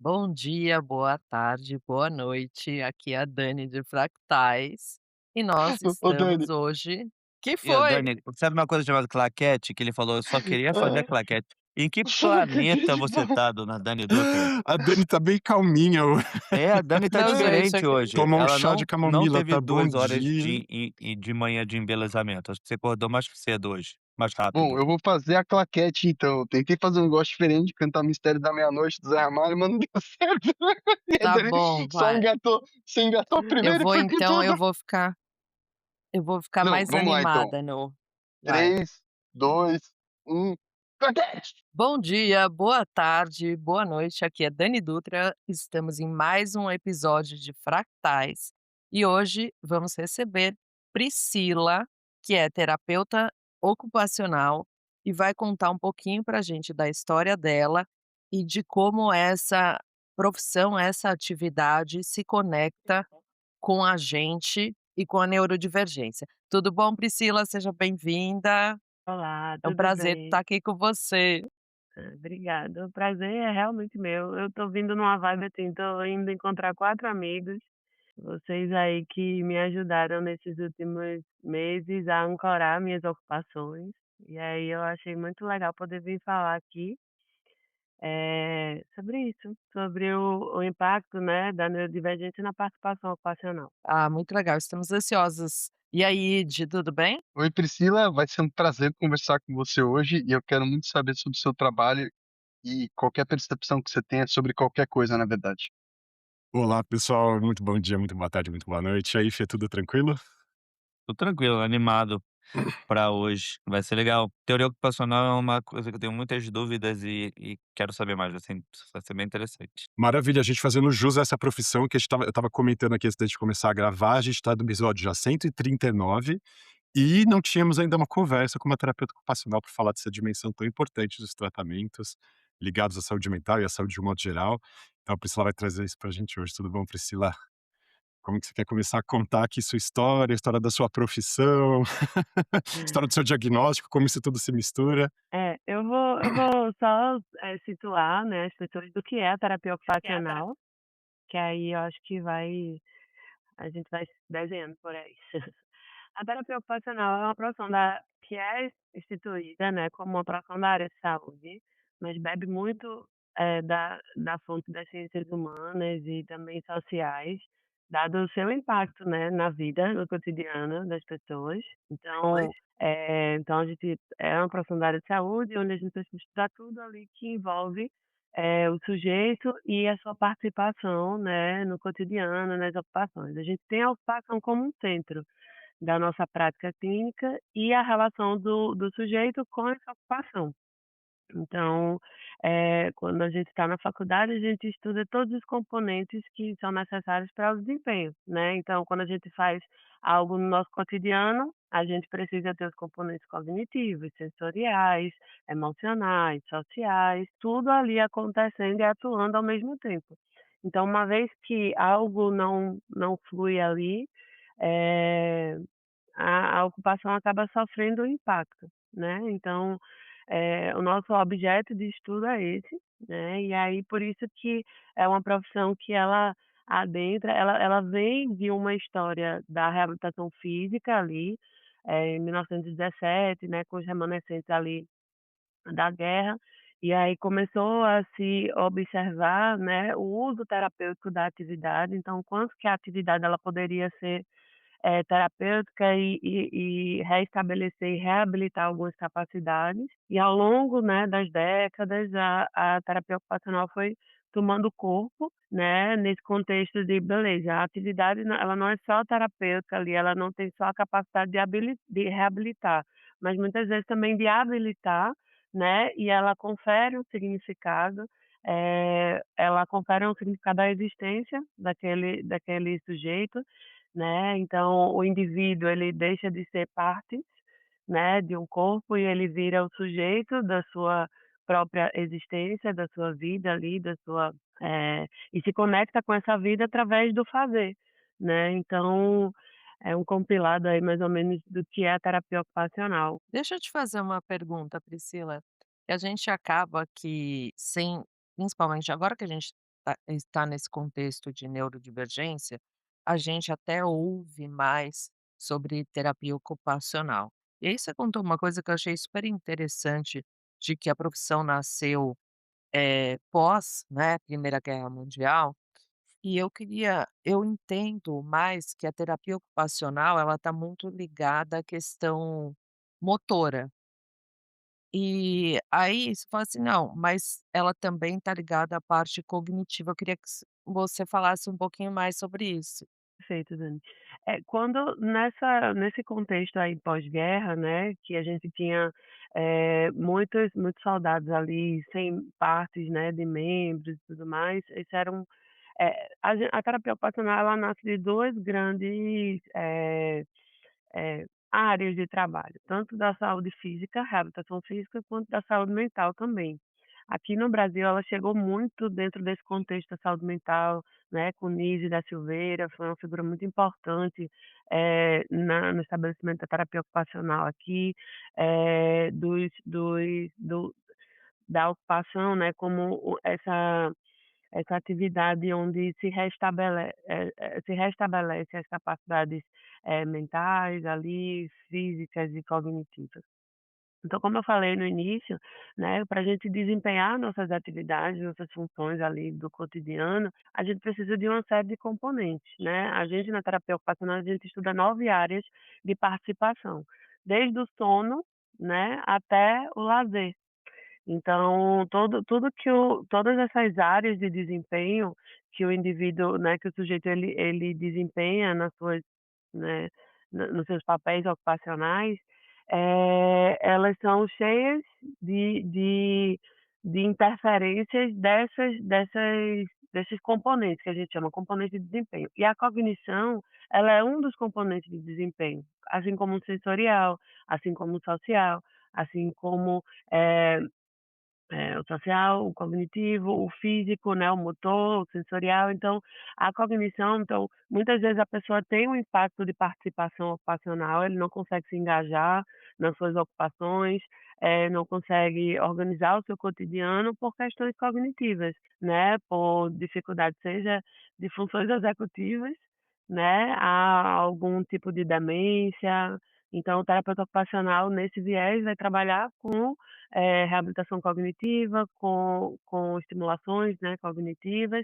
Bom dia, boa tarde, boa noite. Aqui é a Dani de Fractais e nós Ô Dani, estamos hoje. Que E ô foi? Dani, sabe uma coisa chamada claquete, que ele falou: "Eu só queria fazer hã, claquete". Em que só que planeta de você bom. tá, dona Dani Dutra? A Dani tá bem calminha ho É, a Dani tá Não, gente, diferente aqui hoje. tomou um Ela chá de não camomila, teve tá bom 2 horas dia. de manhã de embelezamento. Acho que você acordou mais cedo hoje, mais Bom, rápido. eu vou fazer a claquete então, tentei fazer um negócio diferente, cantar Mistério da Meia-Noite do Zé Ramalho, mas não deu certo. E a tá Dani bom, só vai. engatou Eu primeiro e vou foi com então, eu tudo. vou ficar eu vou ficar Não, mais vamos lá então. animada no vai. 3, 2, 1, claquete! Bom dia, boa tarde, boa noite. Aqui é Dani Dutra. Estamos em mais um episódio de Fractais e hoje vamos receber Priscila, que é terapeuta ocupacional e vai contar um pouquinho para a gente da história dela e de como essa profissão, essa atividade se conecta com a gente e com a neurodivergência. Tudo bom, Priscila? Seja bem-vinda. Olá, É um tudo prazer estar bem? aqui com você. Obrigada. O prazer é realmente meu. Eu tô vindo numa vibe assim, tô indo encontrar 4 amigos, vocês aí que me ajudaram nesses últimos meses a ancorar minhas ocupações, e aí eu achei muito legal poder vir falar aqui, sobre isso, sobre o impacto, né, da neurodivergência na participação ocupacional. Ah, muito legal, estamos ansiosas. E aí, Di, tudo bem? Oi Priscila, vai ser um prazer conversar com você hoje e eu quero muito saber sobre o seu trabalho e qualquer percepção que você tenha sobre qualquer coisa, na verdade. Olá, pessoal. Muito bom dia, muito boa tarde, muito boa noite. E aí, Fê, tudo tranquilo? Tô tranquilo, animado pra hoje. Vai ser legal. Teoria ocupacional é uma coisa que eu tenho muitas dúvidas e quero saber mais, vai ser bem interessante. Maravilha, a gente fazendo jus a essa profissão que eu estava comentando aqui antes da gente começar a gravar, a gente está no episódio já 139 e não tínhamos ainda uma conversa com uma terapeuta ocupacional para falar dessa dimensão tão importante dos tratamentos ligados à saúde mental e à saúde de um modo geral. Então a Priscila vai trazer isso para a gente hoje. Tudo bom, Priscila? Como que você quer começar a contar aqui sua história, a história da sua profissão, história do seu diagnóstico, como isso tudo se mistura? Eu vou só, situar, né, as pessoas do que é a terapia ocupacional, que aí eu acho que a gente vai se desenhando por aí. A terapia ocupacional é uma profissão que é instituída, né, como uma profissão da área de saúde, mas bebe muito, da fonte das ciências humanas e também sociais, dado o seu impacto, né, na vida, no cotidiano das pessoas. Então a gente é uma profissão da área de saúde, onde a gente precisa estudar tudo ali que envolve, o sujeito e a sua participação, né, no cotidiano, nas ocupações. A gente tem a ocupação como um centro da nossa prática clínica e a relação do sujeito com essa ocupação. Então, quando a gente está na faculdade, a gente estuda todos os componentes que são necessários para o desempenho, né. Então, quando a gente faz algo no nosso cotidiano, a gente precisa ter os componentes cognitivos, sensoriais, emocionais, sociais, tudo ali acontecendo e atuando ao mesmo tempo. Então, uma vez que algo não flui ali, eh a ocupação acaba sofrendo um impacto, né. Então, o nosso objeto de estudo é esse, né, e aí por isso que é uma profissão que ela adentra ela vem de uma história da reabilitação física ali, em 1917, né, com os remanescentes ali da guerra, e aí começou a se observar, né, o uso terapêutico da atividade, então quanto que a atividade ela poderia ser terapêutica e restabelecer e reabilitar algumas capacidades. E ao longo, né, das décadas, a terapia ocupacional foi tomando corpo, né, nesse contexto de beleza, a atividade ela não é só terapêutica ali, ela não tem só a capacidade de reabilitar, mas muitas vezes também de habilitar, né, e ela confere um significado à existência daquele sujeito, né, então o indivíduo ele deixa de ser parte, né, de um corpo e ele vira o sujeito da sua própria existência, da sua vida ali, e se conecta com essa vida através do fazer, né, então é um compilado aí mais ou menos do que é a terapia ocupacional. Deixa eu te fazer uma pergunta, Priscila, que a gente acaba que sem principalmente agora que a gente está nesse contexto de neurodivergência, a gente até ouve mais sobre terapia ocupacional. E aí você contou uma coisa que eu achei super interessante, de que a profissão nasceu, pós, né, Primeira Guerra Mundial, e eu entendo mais que a terapia ocupacional, ela está muito ligada à questão motora. E aí você fala assim: "Não, mas ela também está ligada à parte cognitiva". Eu queria que você falasse um pouquinho mais sobre isso. Perfeito, Dani. Quando nesse contexto aí pós-guerra, né, que a gente tinha, muitos soldados ali sem partes, né, de membros e tudo mais, isso era um a terapia ocupacional ela nasce de 2 grandes, áreas de trabalho, tanto da saúde física, reabilitação física, quanto da saúde mental também. Aqui no Brasil, ela chegou muito dentro desse contexto da saúde mental, né, com Nise da Silveira, foi uma figura muito importante, no estabelecimento da terapia ocupacional aqui, da ocupação, né, como essa atividade onde se restabelece as capacidades, mentais ali, físicas e cognitivas. Então, como eu falei no início, né, para a gente desempenhar nossas atividades, nossas funções ali do cotidiano, a gente precisa de uma série de componentes, né. A gente na terapia ocupacional, a gente estuda 9 áreas de participação, desde o sono, né, até o lazer. Então, tudo que todas essas áreas de desempenho que o indivíduo, né, que o sujeito ele desempenha nas suas, né, nos seus papéis ocupacionais, elas são cheias de de de interferências desses componentes que a gente chama componente de desempenho. E a cognição, ela é um dos componentes de desempenho, assim como o sensorial, assim como o social, assim como, eh o social, o cognitivo, o físico, né, o motor, o sensorial. Então, a cognição, então, muitas vezes a pessoa tem um impacto de participação ocupacional, ele não consegue se engajar nas suas ocupações, não consegue organizar o seu cotidiano por questões cognitivas, né, por dificuldade, seja de funções executivas, né, a algum tipo de demência. Então, o terapeuta ocupacional, nesse viés, vai trabalhar com reabilitação cognitiva, com estimulações, né, cognitivas,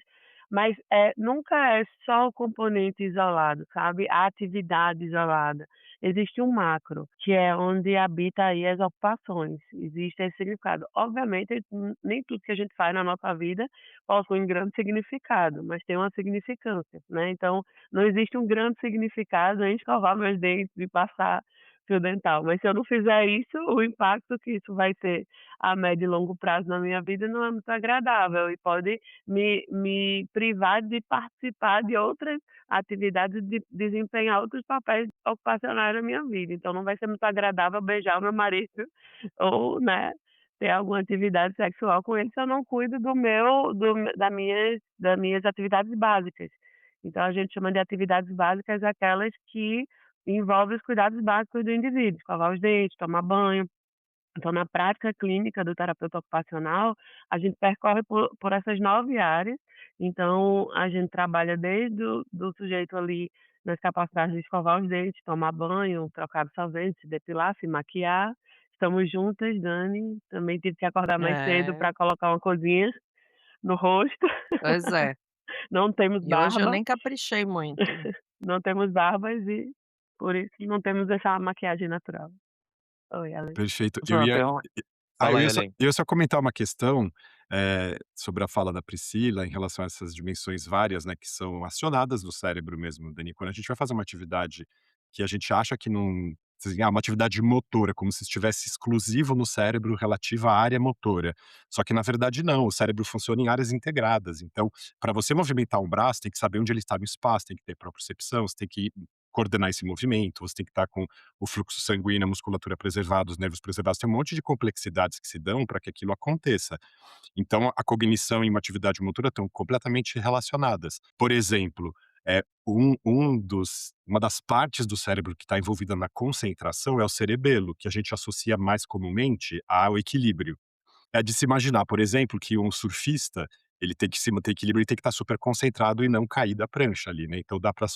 mas, nunca é só o componente isolado, sabe, a atividade isolada. Existe um macro, que é onde habita aí as ocupações, existe esse significado. Obviamente, nem tudo que a gente faz na nossa vida possui um grande significado, mas tem uma significância, né, então não existe um grande significado em escovar meus dentes e passar fio dental, mas se eu não fizer isso, o impacto que isso vai ter a médio e longo prazo na minha vida não é muito agradável e pode me privar de participar de outras atividades, de desempenhar outros papéis ocupacionais na minha vida. Então não vai ser muito agradável beijar o meu marido ou, né, ter alguma atividade sexual com ele se eu não cuido das minhas atividades básicas. Então a gente chama de atividades básicas aquelas que envolvem os cuidados básicos do indivíduo, escovar os dentes, tomar banho. Então, na prática clínica do terapeuta ocupacional, a gente percorre por essas 9 áreas. Então, a gente trabalha desde o do sujeito ali nas capacidades de escovar os dentes, tomar banho, trocar absorvente, se depilar, se maquiar. Estamos juntas, Dani. Também tive que acordar mais cedo É, para colocar uma coisinha no rosto. pois é. Não temos E hoje eu barba, nem caprichei muito. não temos barbas e por isso não temos essa maquiagem natural. Oi, Alex. Perfeito. Só Eu Fala aí, ia só Elen. eu ia só comentar uma questão, sobre a fala da Priscila em relação a essas dimensões várias, né, que são acionadas no cérebro mesmo, Dani. Quando a gente vai fazer uma atividade que a gente acha que não assim, uma atividade motora, como se estivesse exclusivo no cérebro relativa à área motora. Só que na verdade não, o cérebro funciona em áreas integradas. Então, para você movimentar um braço, tem que saber onde ele está no espaço, tem que ter propriocepção, você tem que coordenar esse movimento, você tem que estar com o fluxo sanguíneo, a musculatura preservada, os nervos preservados, tem um monte de complexidades que se dão para que aquilo aconteça. Então, a cognição e uma atividade motora estão completamente relacionadas. Por exemplo, uma das partes do cérebro que está envolvida na concentração é o cerebelo, que a gente associa mais comumente ao equilíbrio. É de se imaginar, por exemplo, que um surfista ele tem que se manter equilíbrio, ele tem que estar super concentrado e não cair da prancha ali, né. Então dá pra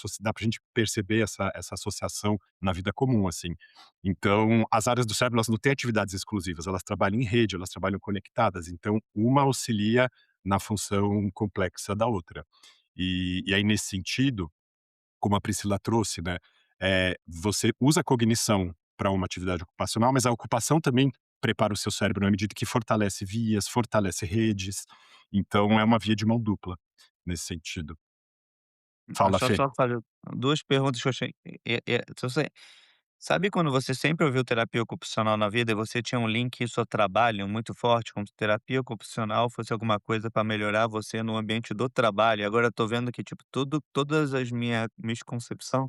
gente perceber essa associação na vida comum, assim. Então, as áreas do cérebro, elas não têm atividades exclusivas, elas trabalham em rede, elas trabalham conectadas, então uma auxilia na função complexa da outra. E aí nesse sentido, como a Priscila trouxe, né, você usa a cognição para uma atividade ocupacional, mas a ocupação também prepara o seu cérebro na medida que fortalece vias, fortalece redes, então é uma via de mão dupla, nesse sentido. Fala, Deixa eu Fê. só fazer 2 perguntas que eu achei se você sabe quando você sempre ouviu terapia ocupacional na vida e você tinha um link isso ao trabalho muito forte, como se terapia ocupacional fosse alguma coisa para melhorar você no ambiente do trabalho, e agora eu tô vendo que, tipo, todas as minha concepção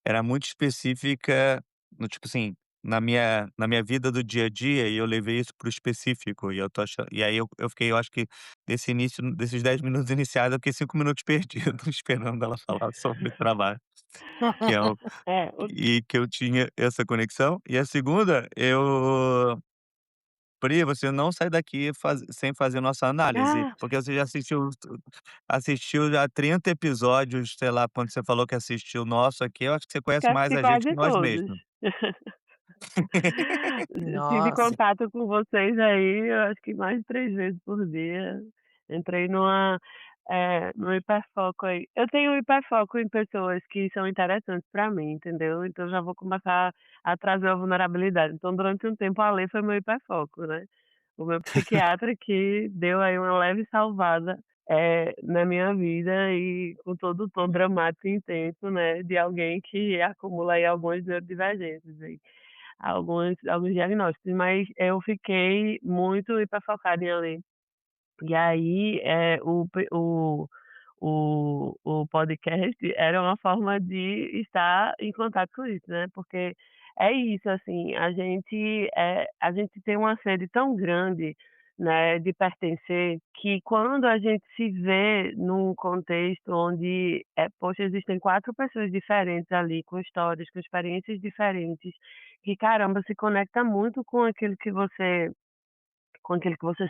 era muito específica no tipo assim, na minha vida do dia a dia e eu levei isso para o específico e eu tô achando e aí eu fiquei eu acho que desse início desses 10 minutos iniciais eu fiquei 5 minutos perdido esperando ela falar sobre trabalho, que é o É, o e que eu tinha essa conexão. E a segunda, eu Pri, você não sai daqui sem fazer nossa análise, ah, porque você já assistiu já 30 episódios, sei lá, quando você falou que assistiu o nosso aqui, eu acho que você conhece quero mais assistir a gente que quase nós todos. mesmos. Tive Nossa, contato com vocês aí, eu acho que mais de 3 vezes por dia. Entrei num hiperfoco aí. Eu tenho um hiperfoco em pessoas que são interessantes pra mim, entendeu? Então já vou começar a trazer a vulnerabilidade. Então durante um tempo a Alê foi meu hiperfoco, né. O meu psiquiatra que deu aí uma leve salvada, na minha vida e com todo o tom dramático e intenso, né, de alguém que acumula aí algumas neurodivergências aí. Alguns diagnósticos, mas eu fiquei muito hiperfocada em Alê. E aí, o podcast era uma forma de estar em contato com isso, né, porque é isso, assim, a gente tem uma sede tão grande, né, de pertencer, que quando a gente se vê num contexto onde, poxa, existem 4 pessoas diferentes ali, com histórias, com experiências diferentes, que caramba, se conecta muito com aquilo que você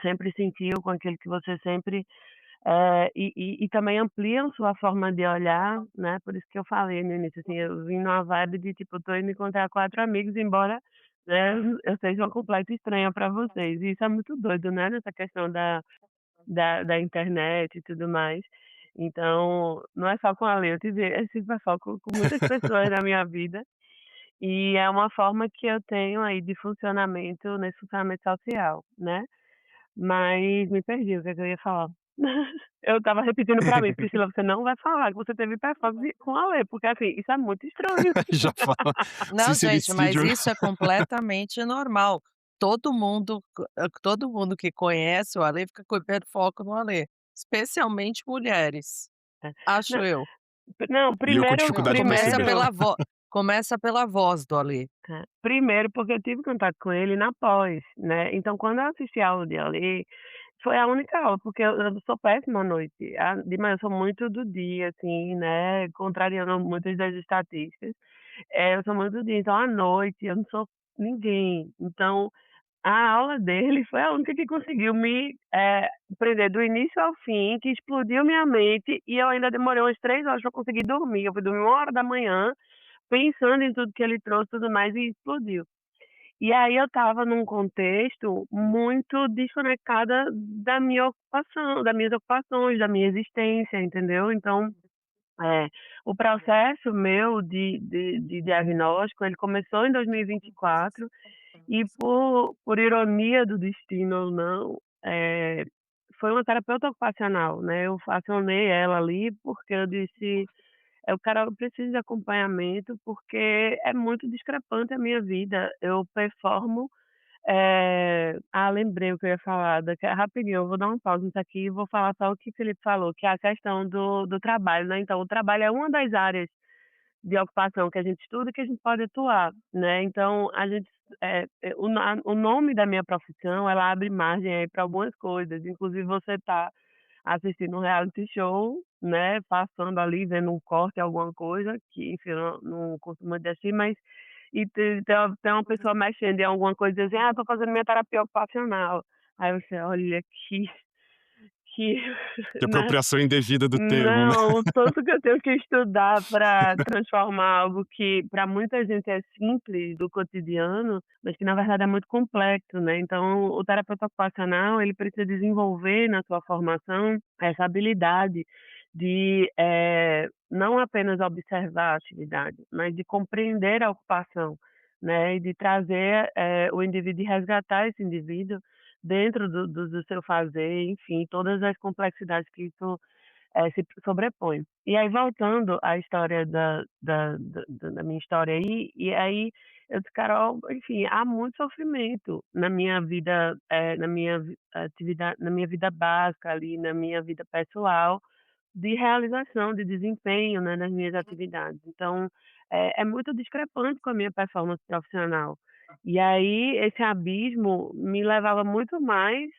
sempre sentiu, com aquilo que você sempre e também ampliam sua forma de olhar, né, por isso que eu falei no início, assim, eu vim numa vibe de tipo, tô indo encontrar 4 amigos, embora, né, eu seja uma completa estranha para vocês. E isso é muito doido, né, nessa questão da internet e tudo mais. Então, não é só com a Lê, eu tive esse hiperfoco com muitas pessoas na minha vida, e é uma forma que eu tenho aí de funcionamento nesse funcionamento social, né. Mas me perdi, o que é que eu ia falar? Eu estava repetindo pra mim: "Priscila, você não vai falar que você teve hiperfoco com a Alê, porque, assim, isso é muito estranho". Já fala não gente, mas sincericídio. isso é completamente normal. Todo mundo que conhece o Alê fica com hiperfoco no Alê, especialmente mulheres, É. acho Não, eu. não, E eu com primeiro Não, dificuldade de começa perceber. pela vo começa pela voz do Alê. primeiro porque eu tive contato com ele na pós, né, então quando eu assisti a aula de Alê, foi a única aula, porque eu sou péssima à noite. De manhã eu sou muito do dia, assim, né, contrariando muitas das estatísticas. Eu sou muito do dia, então à noite eu não sou ninguém. Então, a aula dele foi a única que conseguiu me, prender do início ao fim, que explodiu minha mente, e eu ainda demorei umas 3 horas para conseguir dormir. Eu fui dormir 1 hora da manhã pensando em tudo que ele trouxe, tudo mais, e explodiu. E aí eu estava num contexto muito desconectada da minha ocupação, das minhas ocupações, da minha existência, entendeu. Então, é, o processo meu de diagnóstico, ele começou em 2024 e por ironia do destino ou não, foi uma terapeuta ocupacional, né, eu acionei ela ali, porque eu disse: "Eu quero eu preciso de acompanhamento, porque é muito discrepante a minha vida, eu performo". Lembrei o que eu ia falar, rapidinho, eu vou dar uma pausa nisso aqui e vou falar só o que o Felipe falou, que é a questão do trabalho, né, então o trabalho é uma das áreas de ocupação que a gente estuda e que a gente pode atuar, né, então a gente, o nome da minha profissão, ela abre margem aí para algumas coisas, inclusive você tá assistindo um reality show, né, passando ali, vendo um corte, alguma coisa, que enfim, eu não costumo muito assistir, mas e tem uma pessoa mexendo em alguma coisa e diz assim: "Ah, tô fazendo minha terapia ocupacional". Aí você: "Olha, que que, Que né, apropriação indevida do termo, né. não, o tanto que eu tenho que estudar para transformar algo que para muita gente é simples do cotidiano, mas que na verdade é muito complexo, né. Então o terapeuta ocupacional, ele precisa desenvolver na sua formação essa habilidade de, não apenas observar a atividade, mas de compreender a ocupação, né, e de trazer, o indivíduo e resgatar esse indivíduo dentro do seu fazer, enfim, todas as complexidades que isso se sobrepõe. E aí voltando à história da minha história aí, e aí eu disse: "Carol, enfim, há muito sofrimento na minha vida, na minha atividade, na minha vida básica ali, na minha vida pessoal, de realização, de desempenho, né, nas minhas atividades. Então, é muito discrepante com a minha performance profissional. E aí esse abismo me levava muito mais,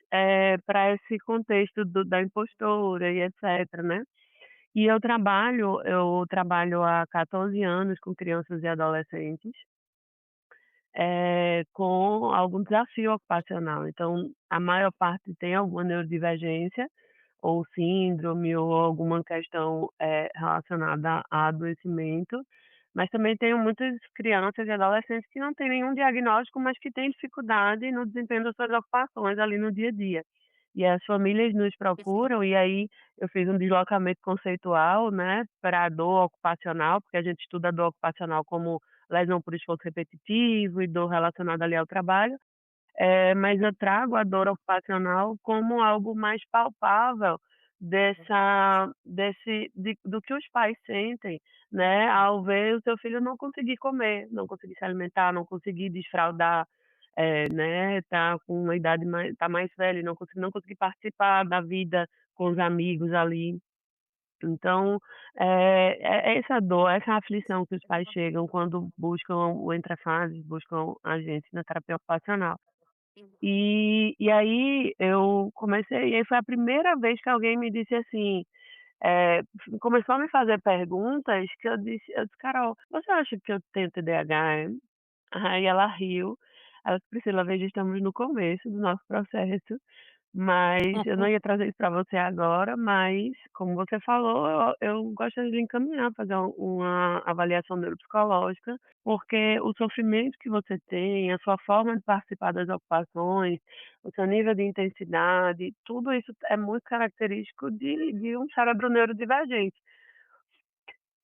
para esse contexto da impostora e etcétera, né. E eu trabalho há 14 anos com crianças e adolescentes, com algum desafio ocupacional. Então, a maior parte tem alguma neurodivergência, ou síndrome, ou alguma questão, relacionada a adoecimento, mas também tenho muitas crianças e adolescentes que não têm nenhum diagnóstico, mas que têm dificuldade no desempenho das suas ocupações ali no dia a dia. E as famílias nos procuram, e aí eu fiz um deslocamento conceitual, né, para a dor ocupacional, porque a gente estuda a dor ocupacional como lesão por esforço repetitivo e dor relacionada ali ao trabalho, mas eu trago a dor ocupacional como algo mais palpável do que os pais sentem, né, ao ver o seu filho não conseguir comer, não conseguir se alimentar, não conseguir desfraldar, né, tá com uma idade mais tá mais velho, não conseguir participar da vida com os amigos ali. Então, é essa dor, essa aflição que os pais chegam quando buscam o Entre Fases, buscam a gente na terapia ocupacional. E aí eu comecei, e aí foi a primeira vez que alguém me disse assim, eh, começou a me fazer perguntas que eu disse: "Carol, você acha que eu tenho TDAH, é?" Aí ela riu, ela disse: "Priscila, veja, estamos no começo do nosso processo, mas eu não ia trazer isso para você agora, mas como você falou, eu gostaria de encaminhar, fazer uma avaliação neuropsicológica, porque o sofrimento que você tem, a sua forma de participar das ocupações, o seu nível de intensidade, tudo isso é muito característico de um cérebro neurodivergente."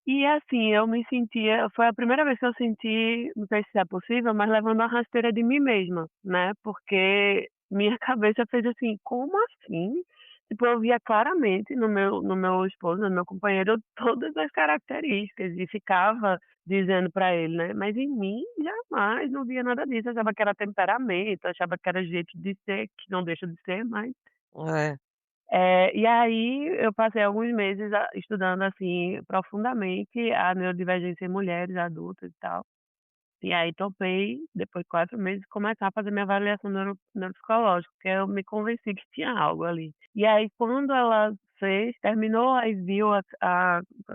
E assim, eu me sentia, foi a primeira vez que eu senti, não sei se é possível, mas levando a rasteira de mim mesma, né, porque minha cabeça fez assim: "Como assim?" Tipo, eu via claramente no meu esposo, no meu companheiro, todas as características e ficava dizendo para ele, né, mas em mim jamais, não via nada disso, achava que era temperamento, achava que era jeito de ser, que não deixa de ser, mas É. e aí eu passei alguns meses estudando, assim, profundamente a neurodivergência em mulheres adultas e tal. E aí topei, depois de 4 meses, começar a fazer minha avaliação neuropsicológica, porque eu me convenci que tinha algo ali. E aí quando ela fez, terminou, aí viu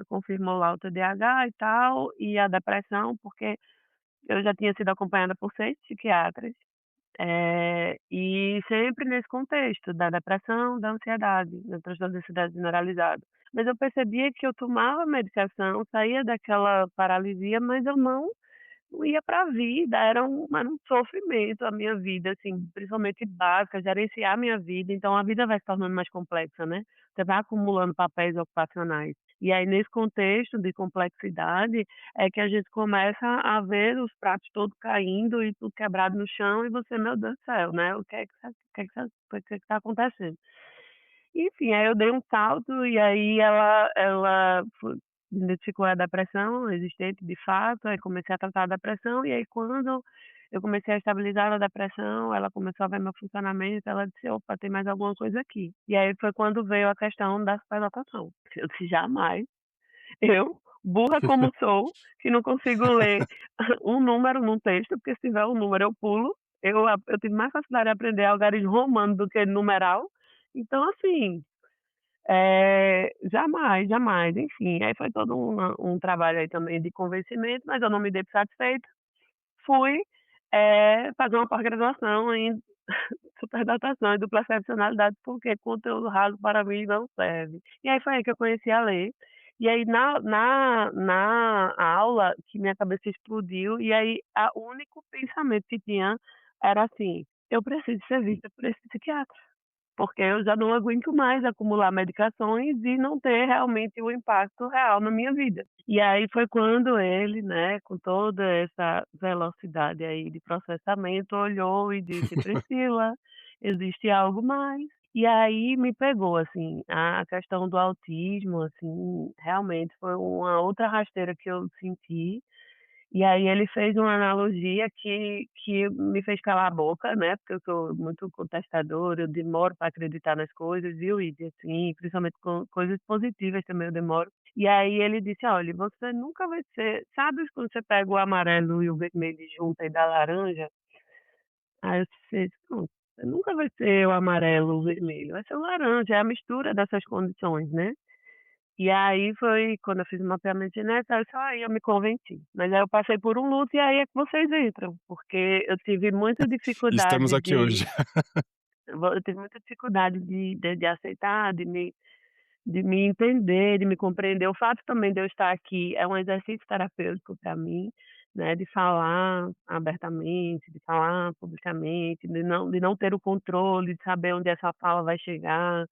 confirmou lá o TDAH e tal, e a depressão, porque eu já tinha sido acompanhada por 6 psiquiatras, e sempre nesse contexto da depressão, da ansiedade, do transtorno de ansiedade generalizado. Mas eu percebia que eu tomava medicação, saía daquela paralisia, mas eu não ia para a vida, era um sofrimento a minha vida, assim, principalmente básica, gerenciar a minha vida, então a vida vai se tornando mais complexa, né, você vai acumulando papéis ocupacionais. E aí nesse contexto de complexidade, é que a gente começa a ver os pratos todos caindo e tudo quebrado no chão e você: "Meu Deus do céu, né, o que é que tá acontecendo?" Enfim, aí eu dei um salto e aí ela identificou a depressão existente de fato, aí comecei a tratar a depressão, e aí quando eu comecei a estabilizar a depressão, ela começou a ver meu funcionamento, ela disse: "Opa, tem mais alguma coisa aqui." E aí foi quando veio a questão da superlotação. Eu disse: "Jamais, eu, burra como sou, que não consigo ler um número num texto, porque se tiver um número eu pulo, eu tive mais facilidade de aprender algarismo romano do que numeral, então assim, jamais, jamais." Enfim, aí foi todo um trabalho aí também de convencimento, mas eu não me dei por satisfeita. Fui, fazer uma pós-graduação em superdotação e dupla excepcionalidade, porque conteúdo raso para mim não serve. E aí foi aí que eu conheci a lei, e aí na aula que minha cabeça explodiu, e aí o único pensamento que tinha era assim: "Eu preciso ser vista por esse psiquiatra". Porque eu já não aguento mais acumular medicações e não ter realmente o impacto real na minha vida. E aí foi quando ele, né, com toda essa velocidade aí de processamento, olhou e disse: "Priscila, existe algo mais". E aí me pegou, assim, a questão do autismo, assim, realmente foi uma outra rasteira que eu senti, e aí ele fez uma analogia que me fez calar a boca, né, porque eu sou muito contestadora, eu demoro para acreditar nas coisas, viu, e assim, principalmente com coisas positivas também eu demoro. E aí ele disse: "Olha, você nunca vai ser", sabe quando você pega o amarelo e o vermelho e junta e dá laranja? Aí eu disse: "Pronto, você nunca vai ser o amarelo, o vermelho, vai ser o laranja, é a mistura dessas condições, né". E aí foi quando eu fiz o mapeamento genético, aí só aí eu me convenci. Mas aí eu passei por um luto e aí é que vocês entram, porque eu tive muita E estamos dificuldade aqui hoje. de eu tive muita dificuldade de aceitar, de me entender, de me compreender. O fato também de eu estar aqui é um exercício terapêutico para mim, né, de falar abertamente, de falar publicamente, de não ter o controle, de saber onde essa fala vai chegar,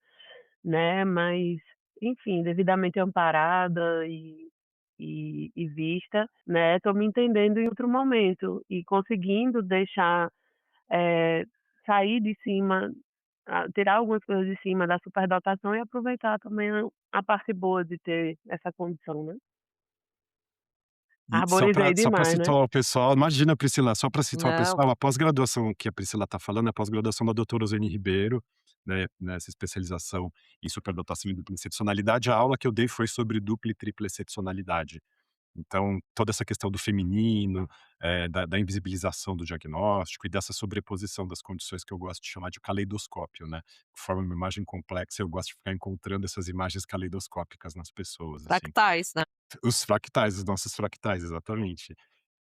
né, mas, enfim, devidamente amparada e vista, né, estou me entendendo em outro momento e conseguindo deixar, eh, sair de cima, tirar algumas coisas de cima da superdotação e aproveitar também a parte boa de ter essa condição, né. E só Arborizei para demais, né. situar o pessoal, imagina, Priscila, só para situar o Não, pessoal, a pós-graduação que a Priscila está falando é a pós-graduação da doutora Ozeni Ribeiro, né, nessa especialização em superdotação e dupla excepcionalidade. A aula que eu dei foi sobre dupla e tripla excepcionalidade. Então, toda essa questão do feminino, da invisibilização do diagnóstico e dessa sobreposição das condições que eu gosto de chamar de caleidoscópio, né, que forma uma imagem complexa, eu gosto de ficar encontrando essas imagens caleidoscópicas nas pessoas, assim. fractais, né. Os fractais, os nossos fractais, exatamente.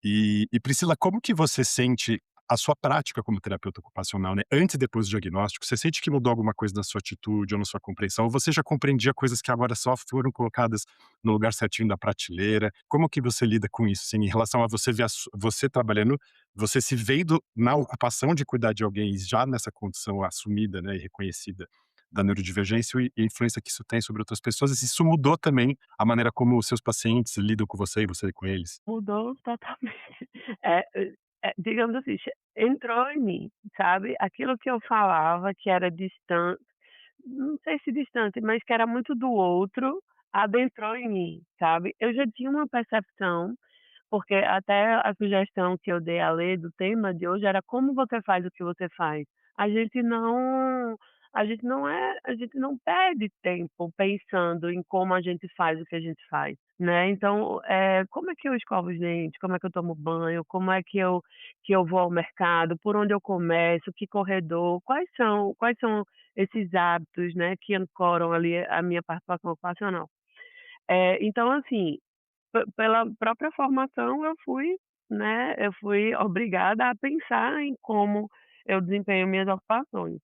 E Priscila, como que você sente a sua prática como terapeuta ocupacional, né, antes e depois do diagnóstico? Você sente que mudou alguma coisa na sua atitude ou na sua compreensão? Ou você já compreendia coisas que agora só foram colocadas no lugar certinho da prateleira? Como que você lida com isso, assim, em relação a você ver você trabalhando, você se vendo na ocupação de cuidar de alguém já nessa condição assumida, né, e reconhecida da neurodivergência e a influência que isso tem sobre outras pessoas, e se isso mudou também a maneira como os seus pacientes lidam com você e você com eles? Mudou totalmente. Eh, digamos assim, entrou em mim, sabe, aquilo que eu falava que era distante, não sei se distante, mas que era muito do outro, adentrou em mim, sabe. Eu já tinha uma percepção, porque até a sugestão que eu dei a ler do tema de hoje era como você faz o que você faz. A gente não a gente não perde tempo pensando em como a gente faz o que a gente faz, né. Então, como é que eu escovo os dentes, como é que eu tomo banho, como é que eu vou ao mercado, por onde eu começo, que corredor, quais são esses hábitos, né, que ancoram ali a minha participação ocupacional. Então assim, pela própria formação eu fui obrigada a pensar em como eu desempenho minhas ocupações.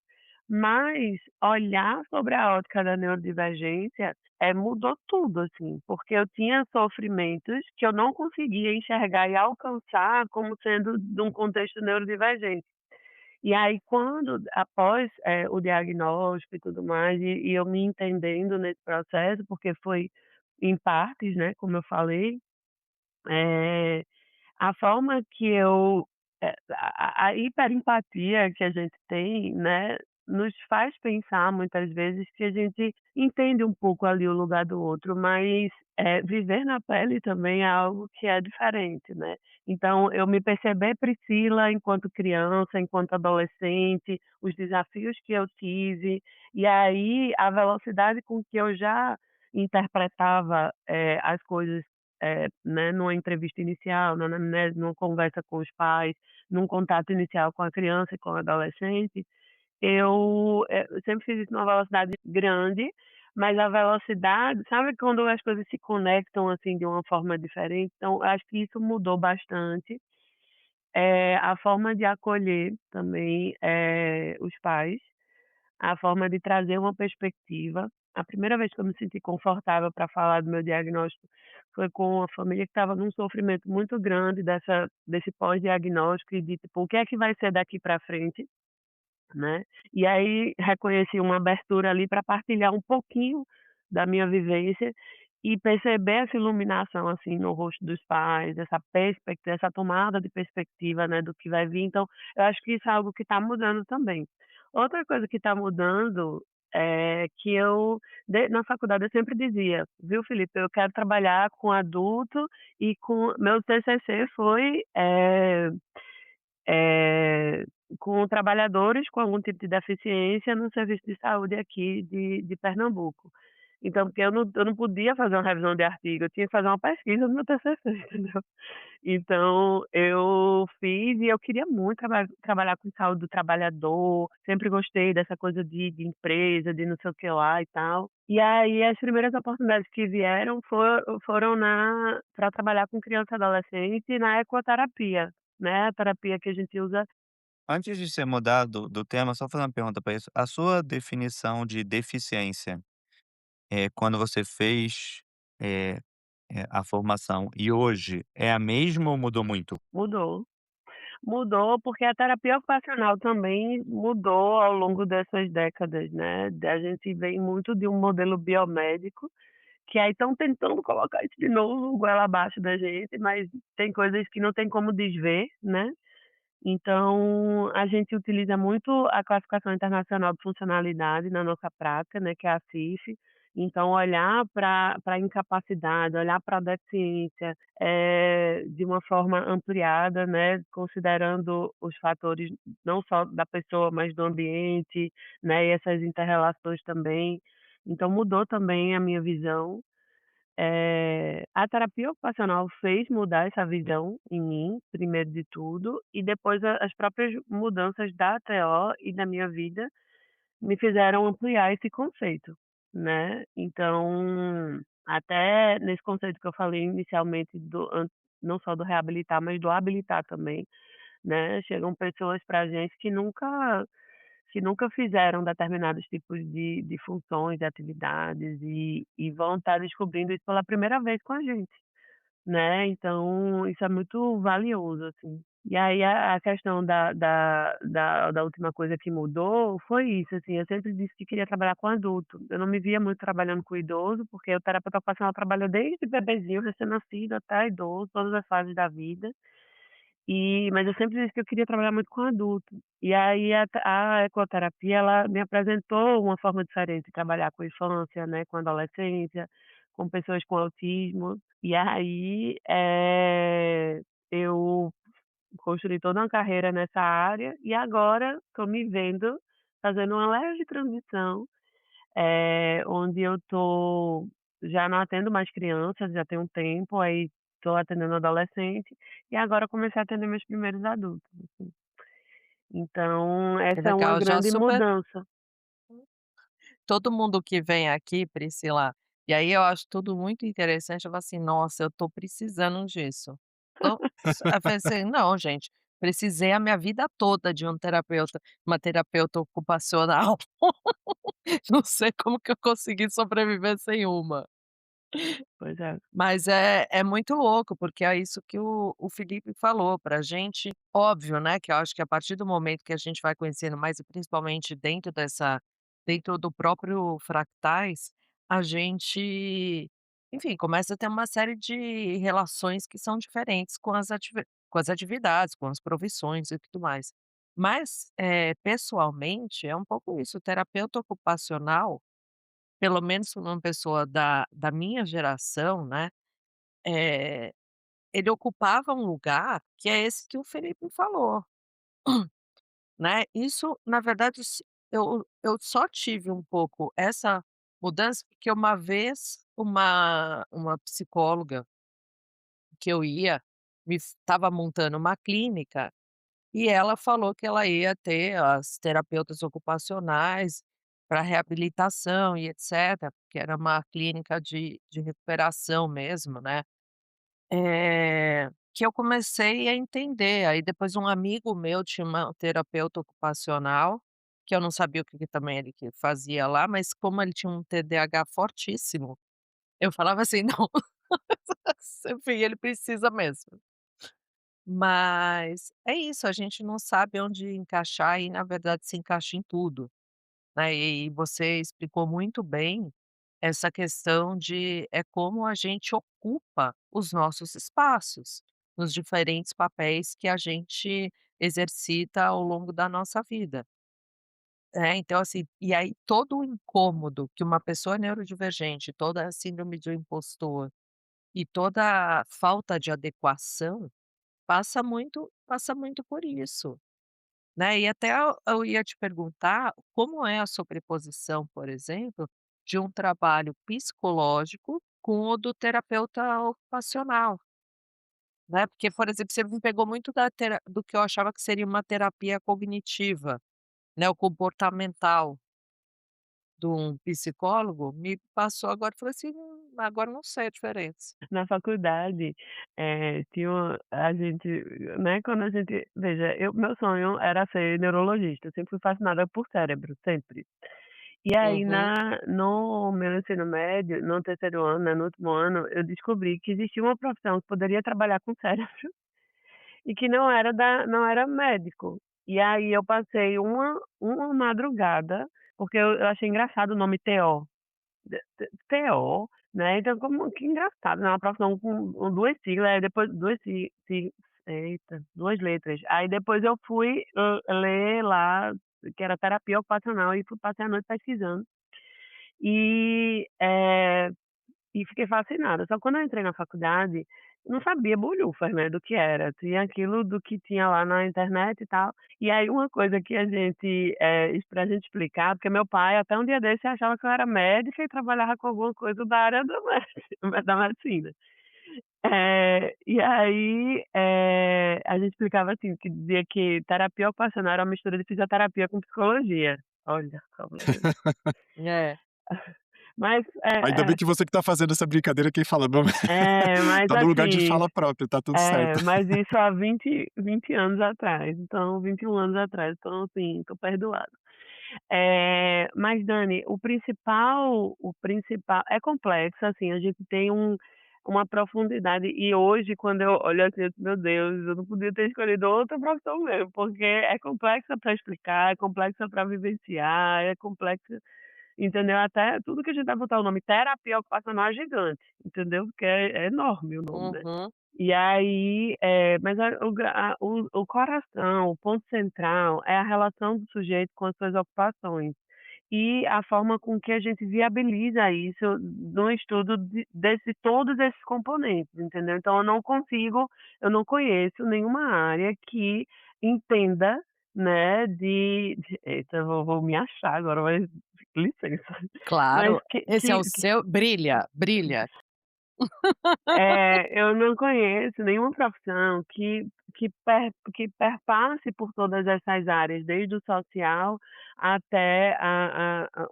Mas olhar sobre a ótica da neurodivergência, mudou tudo, assim, porque eu tinha sofrimentos que eu não conseguia enxergar e alcançar como sendo de um contexto neurodivergente. E aí quando após, o diagnóstico e tudo mais, e eu me entendendo nesse processo, porque foi em partes, né, como eu falei, eh, a forma que eu a hiperempatia que a gente tem, né, nos faz pensar muitas vezes que a gente entende um pouco ali o lugar do outro, mas, viver na pele também é algo que é diferente, né. Então eu me perceber Priscila enquanto criança, enquanto adolescente, os desafios que eu tive, e aí a velocidade com que eu já interpretava, as coisas, né, numa entrevista inicial, na anamnese, numa conversa com os pais, num contato inicial com a criança e com o adolescente, eu sempre fiz isso numa velocidade grande, mas a velocidade, sabe quando as coisas se conectam, assim, de uma forma diferente? Então, eu acho que isso mudou bastante. a forma de acolher também, os pais, a forma de trazer uma perspectiva. A primeira vez que eu me senti confortável para falar do meu diagnóstico foi com uma família que estava num sofrimento muito grande desse pós-diagnóstico e de tipo, o que é que vai ser daqui para frente, né. E aí reconheci uma abertura ali para partilhar um pouquinho da minha vivência e perceber essa iluminação, assim, no rosto dos pais, essa tomada de perspectiva, né, do que vai vir. Então, eu acho que isso é algo que está mudando também. Outra coisa que está mudando é que na faculdade eu sempre dizia: "Viu, Felipe, eu quero trabalhar com adulto e com" meu TCC foi, eh, com trabalhadores com algum tipo de deficiência no serviço de saúde aqui de Pernambuco. Então, porque eu não podia fazer uma revisão de artigo, eu tinha que fazer uma pesquisa no meu TCC, entendeu. Então eu fiz e eu queria muito trabalhar com saúde do trabalhador, sempre gostei dessa coisa de empresa, de não sei o que lá e tal. E aí as primeiras oportunidades que vieram foram para trabalhar com criança e adolescente na ecoterapia, né, a terapia que a gente usa. Antes de você mudar do tema, só fazer uma pergunta para isso. A sua definição de deficiência, quando você fez, eh a formação e hoje é a mesma ou mudou muito? Mudou. Mudou, porque a terapia ocupacional também mudou ao longo dessas décadas, né. A gente vem muito de um modelo biomédico, que aí estão tentando colocar isso de novo goela abaixo da gente, mas tem coisas que não tem como desver, né. Então, a gente utiliza muito a classificação internacional de funcionalidade na nossa prática, né, que é a CIF. Então, olhar para a incapacidade, olhar para a deficiência, de uma forma ampliada, né, considerando os fatores não só da pessoa, mas do ambiente, né, e essas interrelações também. Então, mudou também a minha visão. A terapia ocupacional fez mudar essa visão em mim, primeiro de tudo, e depois as próprias mudanças da ATO e da minha vida me fizeram ampliar esse conceito, né. Então, até nesse conceito que eu falei inicialmente não só do reabilitar, mas do habilitar também, né, chegam pessoas pra gente que nunca fizeram determinados tipos de funções, de atividades e vão estar descobrindo isso pela primeira vez com a gente, né, então isso é muito valioso, assim. E aí a questão da última coisa que mudou foi isso, assim, eu sempre disse que queria trabalhar com adulto, eu não me via muito trabalhando com idoso, porque o terapeuta ocupacional trabalha desde bebezinho, recém-nascido, até idoso, todas as fases da vida. Mas eu sempre disse que eu queria trabalhar muito com adulto. E aí a ecoterapia, ela me apresentou uma forma diferente de trabalhar com infância, né, com adolescência, com pessoas com autismo. E aí, eu construí toda uma carreira nessa área e agora estou me vendo fazendo uma leve transição, onde eu já não atendo mais crianças, já tem um tempo, aí estou atendendo adolescente, e agora comecei a atender meus primeiros adultos, assim. Então Que essa é uma legal, já grande super mudança. todo mundo que vem aqui, Priscila, e aí eu acho tudo muito interessante, eu falo assim: "Nossa, eu tô precisando disso". Eu falei assim: "Não, gente, precisei a minha vida toda de um terapeuta, uma terapeuta ocupacional, não sei como que eu consegui sobreviver sem uma". Pois é. Mas é muito louco, porque é isso que o Felipe falou pra gente, óbvio, né, que eu acho que a partir do momento que a gente vai conhecendo mais e principalmente dentro do próprio Fractais, a gente, enfim, começa a ter uma série de relações que são diferentes com as atividades, com as profissões e tudo mais. Mas, pessoalmente, é um pouco isso, o terapeuta ocupacional, pelo menos uma pessoa da minha geração, né, eh, ele ocupava um lugar que é esse que o Felipe falou, né. Isso, na verdade, eu só tive um pouco essa mudança, porque uma vez uma psicóloga que eu ia, estava montando uma clínica, e ela falou que ela ia ter as terapeutas ocupacionais para reabilitação e etcétera, porque era uma clínica de recuperação mesmo, né. Que eu comecei a entender, aí depois um amigo meu tinha uma terapeuta ocupacional, que eu não sabia o que também ele que fazia lá, mas como ele tinha um TDAH fortíssimo, eu falava assim: "Não, enfim, ele precisa mesmo". Mas é isso, a gente não sabe onde encaixar e na verdade se encaixa em tudo, né, e você explicou muito bem essa questão de como a gente ocupa os nossos espaços, nos diferentes papéis que a gente exercita ao longo da nossa vida. Então assim, e aí todo o incômodo que uma pessoa neurodivergente, toda a síndrome do impostor e toda a falta de adequação, passa muito por isso, né. E até eu ia te perguntar como é a sobreposição, por exemplo, de um trabalho psicológico com o do terapeuta ocupacional, né, porque, por exemplo, você me pegou muito do que eu achava que seria uma terapia cognitiva, né, o comportamental de um psicólogo, me passou agora, eu falei assim: agora eu não sei a diferença". Na faculdade, tinha a gente, né, quando a gente veja, meu sonho era ser neurologista, eu sempre fui fascinada por cérebro, sempre. E aí Uhum. no meu ensino médio, no terceiro ano, né, no último ano, eu descobri que existia uma profissão que poderia trabalhar com cérebro e que não era médico. E aí eu passei uma madrugada, porque eu achei engraçado o nome TO. TO, né, então como que engraçado, né, uma profissão com 2 siglas, aí depois 2 eita, 2 letras. Aí depois eu fui, ler lá que era terapia ocupacional e passei a noite pesquisando. E, e fiquei fascinada. Só que quando eu entrei na faculdade, eu não sabia bolhufas, né, do que era. Tinha aquilo do que tinha lá na internet e tal. E aí uma coisa que a gente, pra gente explicar, porque meu pai até um dia desse achava que eu era médica e trabalhava com alguma coisa da área da da medicina. E aí, a gente explicava assim, que dizia que terapia ocupacional era uma mistura de fisioterapia com psicologia. Olha, problema. É. Mas Ainda bem que você que tá fazendo essa brincadeira, quem fala não mas tá no lugar de assim, fala própria, tá tudo certo. mas isso há 20 anos atrás, então 21 anos atrás, então assim, tô perdoada. Mas Dani, o principal é complexo, assim, a gente tem uma profundidade e hoje quando eu olho assim, eu "Meu Deus, eu não podia ter escolhido outra profissão mesmo", porque é complexa para explicar, é complexa para vivenciar, é complexa, entendeu? Até tudo que a gente vai botar o nome terapia ocupacional é gigante, entendeu? Porque é enorme o nome, né. Uhum. E aí, mas o coração, o ponto central é a relação do sujeito com as suas ocupações, e a forma com que a gente viabiliza isso no estudo desse todos esses componentes, entendeu. Então eu não conheço nenhuma área que entenda, né, eita, vou me achar agora, mas licença. Mas Claro, esse é o seu brilha, brilha. eu não conheço nenhuma profissão que perpasse por todas essas áreas, desde o social até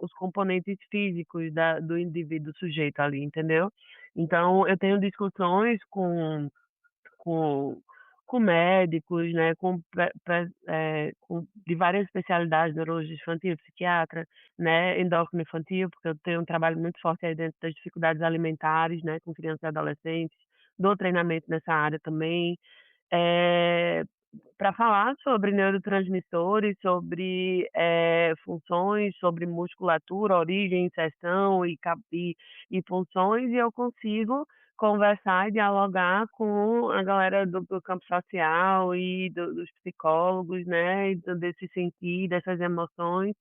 os componentes físicos do indivíduo sujeito ali, entendeu. Então eu tenho discussões com com médicos, né, com de várias especialidades, neurologia infantil, psiquiatra, né, endócrino infantil, porque eu tenho um trabalho muito forte aí dentro das dificuldades alimentares, né, com crianças e adolescentes, dou treinamento nessa área também, eh, para falar sobre neurotransmissores, sobre, funções, sobre musculatura, origem, inserção e funções, e eu consigo conversar e dialogar com a galera do campo social e dos psicólogos, né, e desse sentir, dessas emoções.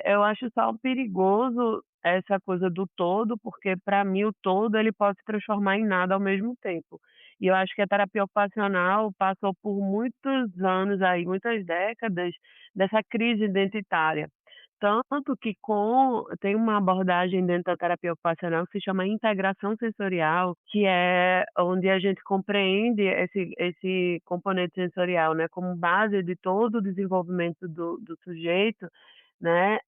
Eu acho só perigoso essa coisa do todo, porque para mim o todo ele pode se transformar em nada ao mesmo tempo. E eu acho que a terapia ocupacional passou por muitos anos aí, muitas décadas, dessa crise identitária. Tanto que tem uma abordagem dentro da terapia ocupacional que se chama integração sensorial, que é onde a gente compreende esse componente sensorial, né, como base de todo o desenvolvimento do sujeito, né,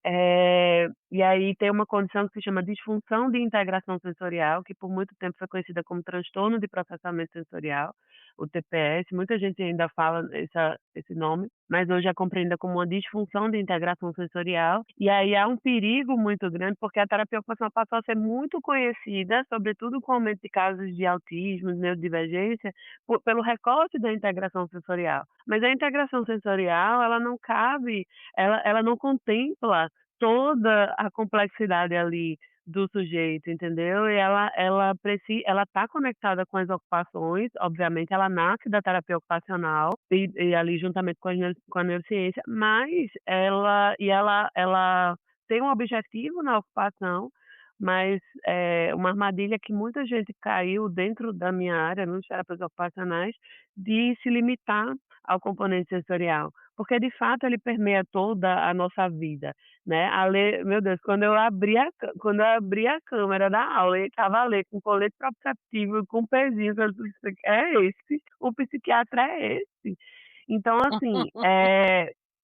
e aí tem uma condição que se chama disfunção de integração sensorial, que por muito tempo foi conhecida como transtorno de processamento sensorial, o TPS, muita gente ainda fala esse nome, mas hoje é compreendida como uma disfunção de integração sensorial, e aí há um perigo muito grande, porque a terapia ocupacional passou a ser muito conhecida, sobretudo com o aumento de casos de autismo, neurodivergência, pelo recorte da integração sensorial. Mas a integração sensorial, ela não cabe, ela não contempla toda a complexidade ali do sujeito, entendeu? E ela está conectada com as ocupações, obviamente ela nasce da terapia ocupacional e ali juntamente com a neurociência, mas ela tem um objetivo na ocupação, mas uma armadilha que muita gente caiu dentro da minha área, nos terapeutas ocupacionais, de se limitar ao componente sensorial, porque de fato ele permeia toda a nossa vida, né. Meu Deus, quando eu abri a câmera da aula e estava a Lê com colete proprioceptivo, com pezinho, eu disse: "É esse, o psiquiatra é esse". Então assim,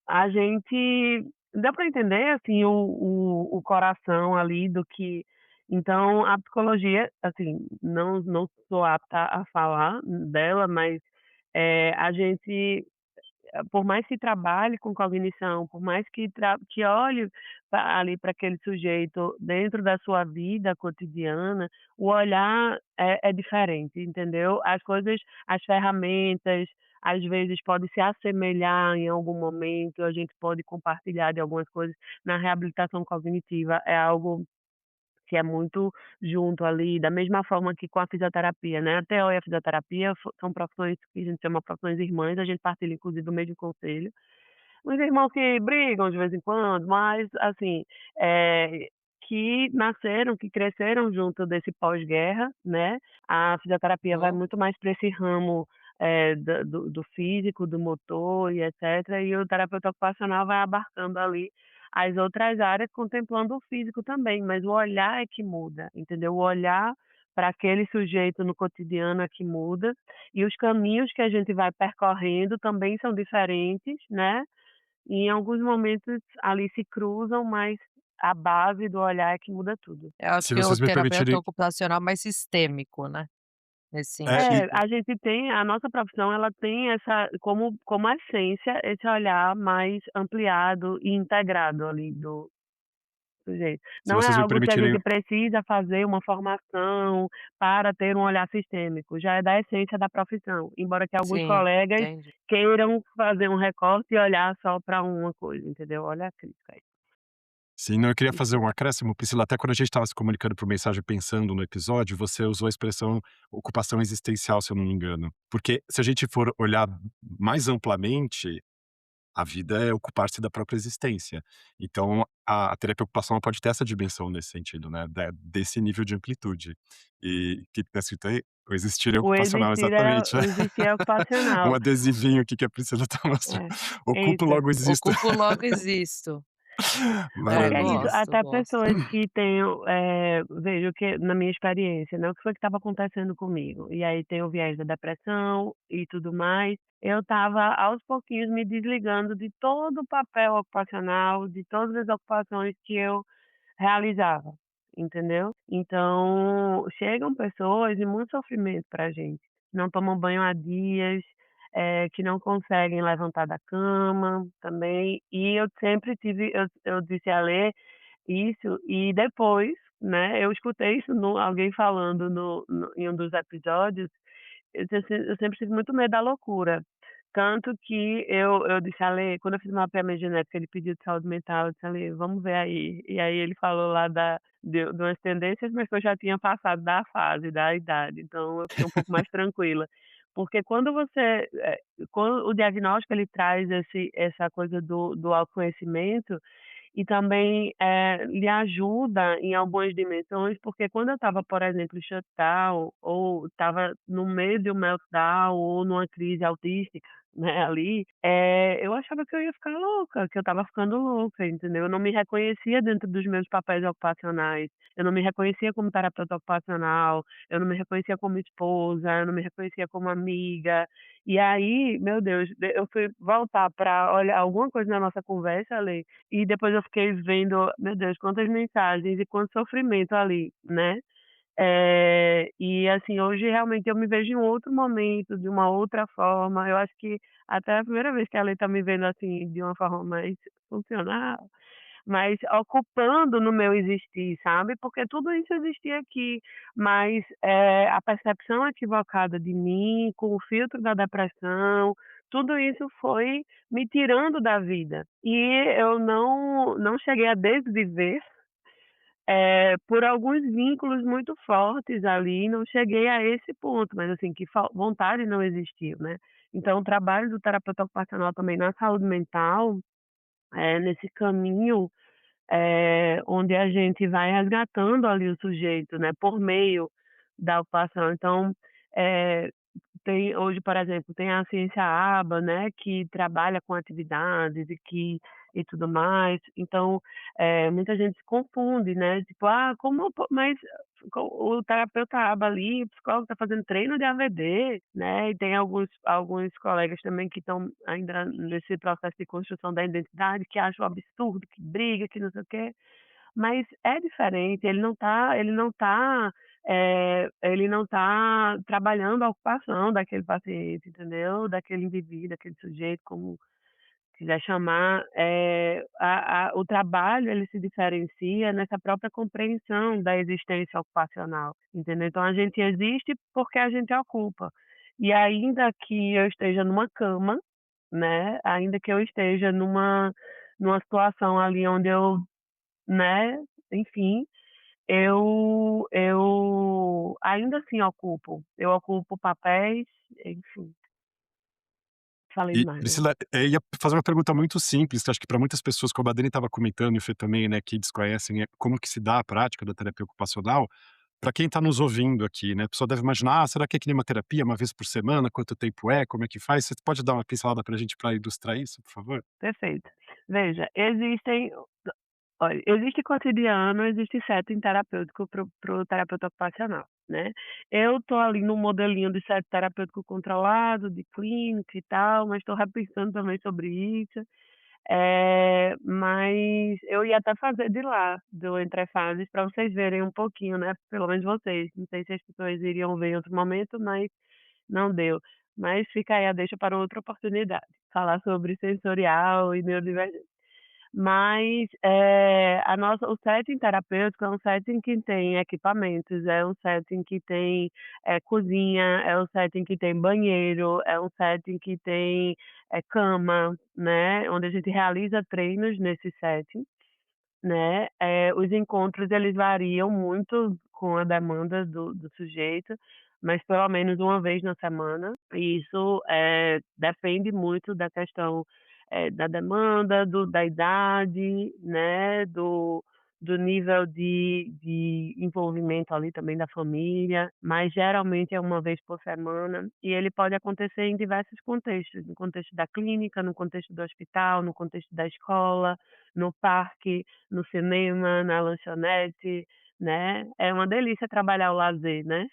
a gente deu para entender, assim, o coração ali do que então a psicologia, assim, não sou apta a falar dela, mas, a gente por mais que trabalhe com cognição, por mais que olhe ali para aquele sujeito dentro da sua vida cotidiana, o olhar é diferente, entendeu? As ferramentas, às vezes podem se assemelhar em algum momento, a gente pode compartilhar de algumas coisas. Na reabilitação cognitiva é algo que é muito junto ali, da mesma forma que com a fisioterapia, né, a TO e a fisioterapia são profissões que a gente chama profissões irmãs, a gente partilha inclusive do mesmo conselho. Uns irmãos que brigam de vez em quando, mas assim, que nasceram, que cresceram junto desse pós-guerra, né, a fisioterapia vai Hum. muito mais para esse ramo, da do físico, do motor e etcétera, e o terapeuta ocupacional vai abarcando ali as outras áreas, contemplando o físico também, mas o olhar é que muda, entendeu? O olhar para aquele sujeito no cotidiano é que muda, e os caminhos que a gente vai percorrendo também são diferentes, né, e em alguns momentos ali se cruzam, mas a base do olhar é que muda tudo. Eu acho Se que o vocês me terapeuta permitirem ocupacional é mais sistêmico, né, nesse e sentido. A gente tem a nossa profissão, ela tem essa como essência, esse olhar mais ampliado e integrado ali do sujeito. se Não é vocês me algo que a permitirem gente precisa fazer uma formação para ter um olhar sistêmico, já é da essência da profissão, embora que alguns Sim, colegas entendi. queiram fazer um recorte e olhar só para uma coisa, entendeu? Olha a crítica aí. sim, não, eu queria fazer um Desculpa. acréscimo, Priscila, até quando a gente estava se comunicando por mensagem pensando no episódio, você usou a expressão ocupação existencial, se eu não me engano. Porque se a gente for olhar mais amplamente, a vida é ocupar-se da própria existência. Então, a terapia ocupacional pode ter essa dimensão nesse sentido, né, desse nível de amplitude. E que tá escrito aí? O existir é ocupacional, exatamente. O existir é Um ocupacional. adesivinho aqui que a Priscila tá mostrando. É. Ocupo, Eita. logo existo. Ocupo, logo existo. É, Porque é isso, Maravilhoso. gosto, até gosto. pessoas que têm, vejo que na minha experiência, né, o que foi que estava acontecendo comigo. E aí tem o viés da depressão e tudo mais. Eu estava aos pouquinhos me desligando de todo o papel ocupacional, de todas as ocupações que eu realizava, entendeu? Então, chegam pessoas de muito sofrimento pra gente, não tomam banho há dias, que não conseguem levantar da cama também, e eu sempre tive eu disse a Lê isso, e depois, né, eu escutei isso alguém falando em um dos episódios, eu sempre tive muito medo da loucura. Tanto que eu disse: "Ale", quando eu fiz o mapeamento genético, ele pediu de saúde mental, eu disse: "Ale, vamos ver aí". E aí ele falou lá de umas tendências, mas que eu já tinha passado da fase, da idade, então eu fiquei um pouco mais tranquila. Porque quando o diagnóstico ele traz essa coisa do autoconhecimento, e também, lhe ajuda em algumas dimensões, porque quando eu estava, por exemplo, em shutdown ou estava no meio de um meltdown ou numa crise autística, né, ali, eu achava que eu ia ficar louca, que eu estava ficando louca, entendeu. Eu não me reconhecia dentro dos meus papéis ocupacionais, eu não me reconhecia como terapeuta ocupacional, eu não me reconhecia como esposa, eu não me reconhecia como amiga. E aí, meu Deus, eu fui voltar para olhar alguma coisa na nossa conversa, ali e depois eu fiquei vendo, meu Deus, quantas mensagens e quanto sofrimento ali, né. E assim, hoje realmente eu me vejo em outro momento, de uma outra forma. Eu acho que até a primeira vez que a Lê tá me vendo, assim, de uma forma mais funcional, mas ocupando no meu existir, sabe, porque tudo isso existia aqui, mas, a percepção equivocada de mim, com o filtro da depressão, tudo isso foi me tirando da vida. E eu não cheguei a desviver, por alguns vínculos muito fortes ali, não cheguei a esse ponto, mas assim, que vontade não existiu, né. Então o trabalho do terapeuta ocupacional também na saúde mental, nesse caminho, onde a gente vai resgatando ali o sujeito, né, por meio da ocupação. Então, eh, tem hoje, por exemplo, tem a ciência ABA, né, que trabalha com atividades e tudo mais. Então, muita gente se confunde, né, tipo: "Ah, como po mas o terapeuta ABA ali, o psicólogo está fazendo treino de AVD", né, e tem alguns colegas também que estão ainda nesse processo de construção da identidade, que acham absurdo, que briga, que não sei o quê. Mas é diferente, ele não tá trabalhando a ocupação daquele paciente, entendeu, daquele indivíduo, daquele sujeito, como quiser chamar. O trabalho, ele se diferencia nessa própria compreensão da existência ocupacional, entendeu. Então a gente existe porque a gente ocupa. E ainda que eu esteja numa cama, né, ainda que eu esteja numa situação ali onde eu, né, enfim, eu ainda assim ocupo. Eu ocupo papéis, enfim, falei E, demais, né. Priscila, ia fazer uma pergunta muito simples, que acho que para muitas pessoas, como a Dani estava comentando e o Fê também, né, que desconhecem, como que se dá a prática da terapia ocupacional, para quem está nos ouvindo aqui, né, a pessoa deve imaginar: "Ah, será que é que nem uma terapia, uma vez por semana? Quanto tempo é? Como é que faz?". Você pode dar uma pincelada para a gente para ilustrar isso, por favor? Perfeito. Veja, existe cotidiano, existe setting terapêutico para o terapeuta ocupacional, né. Eu estou ali no modelinho de setting terapêutico controlado, de clínica e tal, mas estou repensando também sobre isso. Mas eu ia até fazer de lá, do Entre Fases, para vocês verem um pouquinho, né, pelo menos vocês. Não sei se as pessoas iriam ver em outro momento, mas não deu. Mas fica aí a deixa para outra oportunidade, falar sobre sensorial e neurodivergência. Mas, o setting terapêutico é um setting que tem equipamentos, é um setting que tem, cozinha, é um setting que tem banheiro, é um setting que tem, cama, né, onde a gente realiza treinos nesse setting, né. Os encontros eles variam muito com a demanda do sujeito, mas pelo menos uma vez na semana, e isso, depende muito da questão, da demanda, da idade, né, do nível de envolvimento ali também da família, mas geralmente é uma vez por semana, e ele pode acontecer em diversos contextos, no contexto da clínica, no contexto do hospital, no contexto da escola, no parque, no cinema, na lanchonete, né. É uma delícia trabalhar o lazer, né.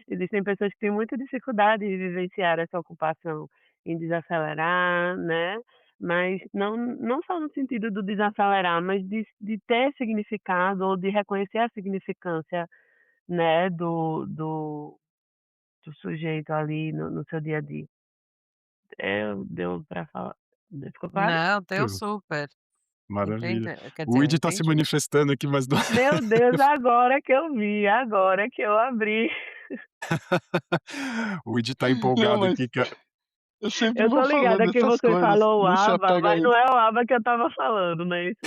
Existem pessoas que têm muita dificuldade de vivenciar essa ocupação, em desacelerar, né, mas não só no sentido do desacelerar, mas de ter significado ou de reconhecer a significância, né, do sujeito ali no seu dia a dia. Deu para falar? Ficou claro? Não, deu super. Maravilha. Entende quer O dizer, eu Id tá se entendi. manifestando aqui, mas não. Meu Deus, agora que eu vi, agora que eu abri. O Id tá Não, empolgado mas aqui que eu sempre Eu vou tô ligada falando que essas você coisas, falou o não se ABA, apega a mas não isso. é o ABA que eu estava falando, né, isso.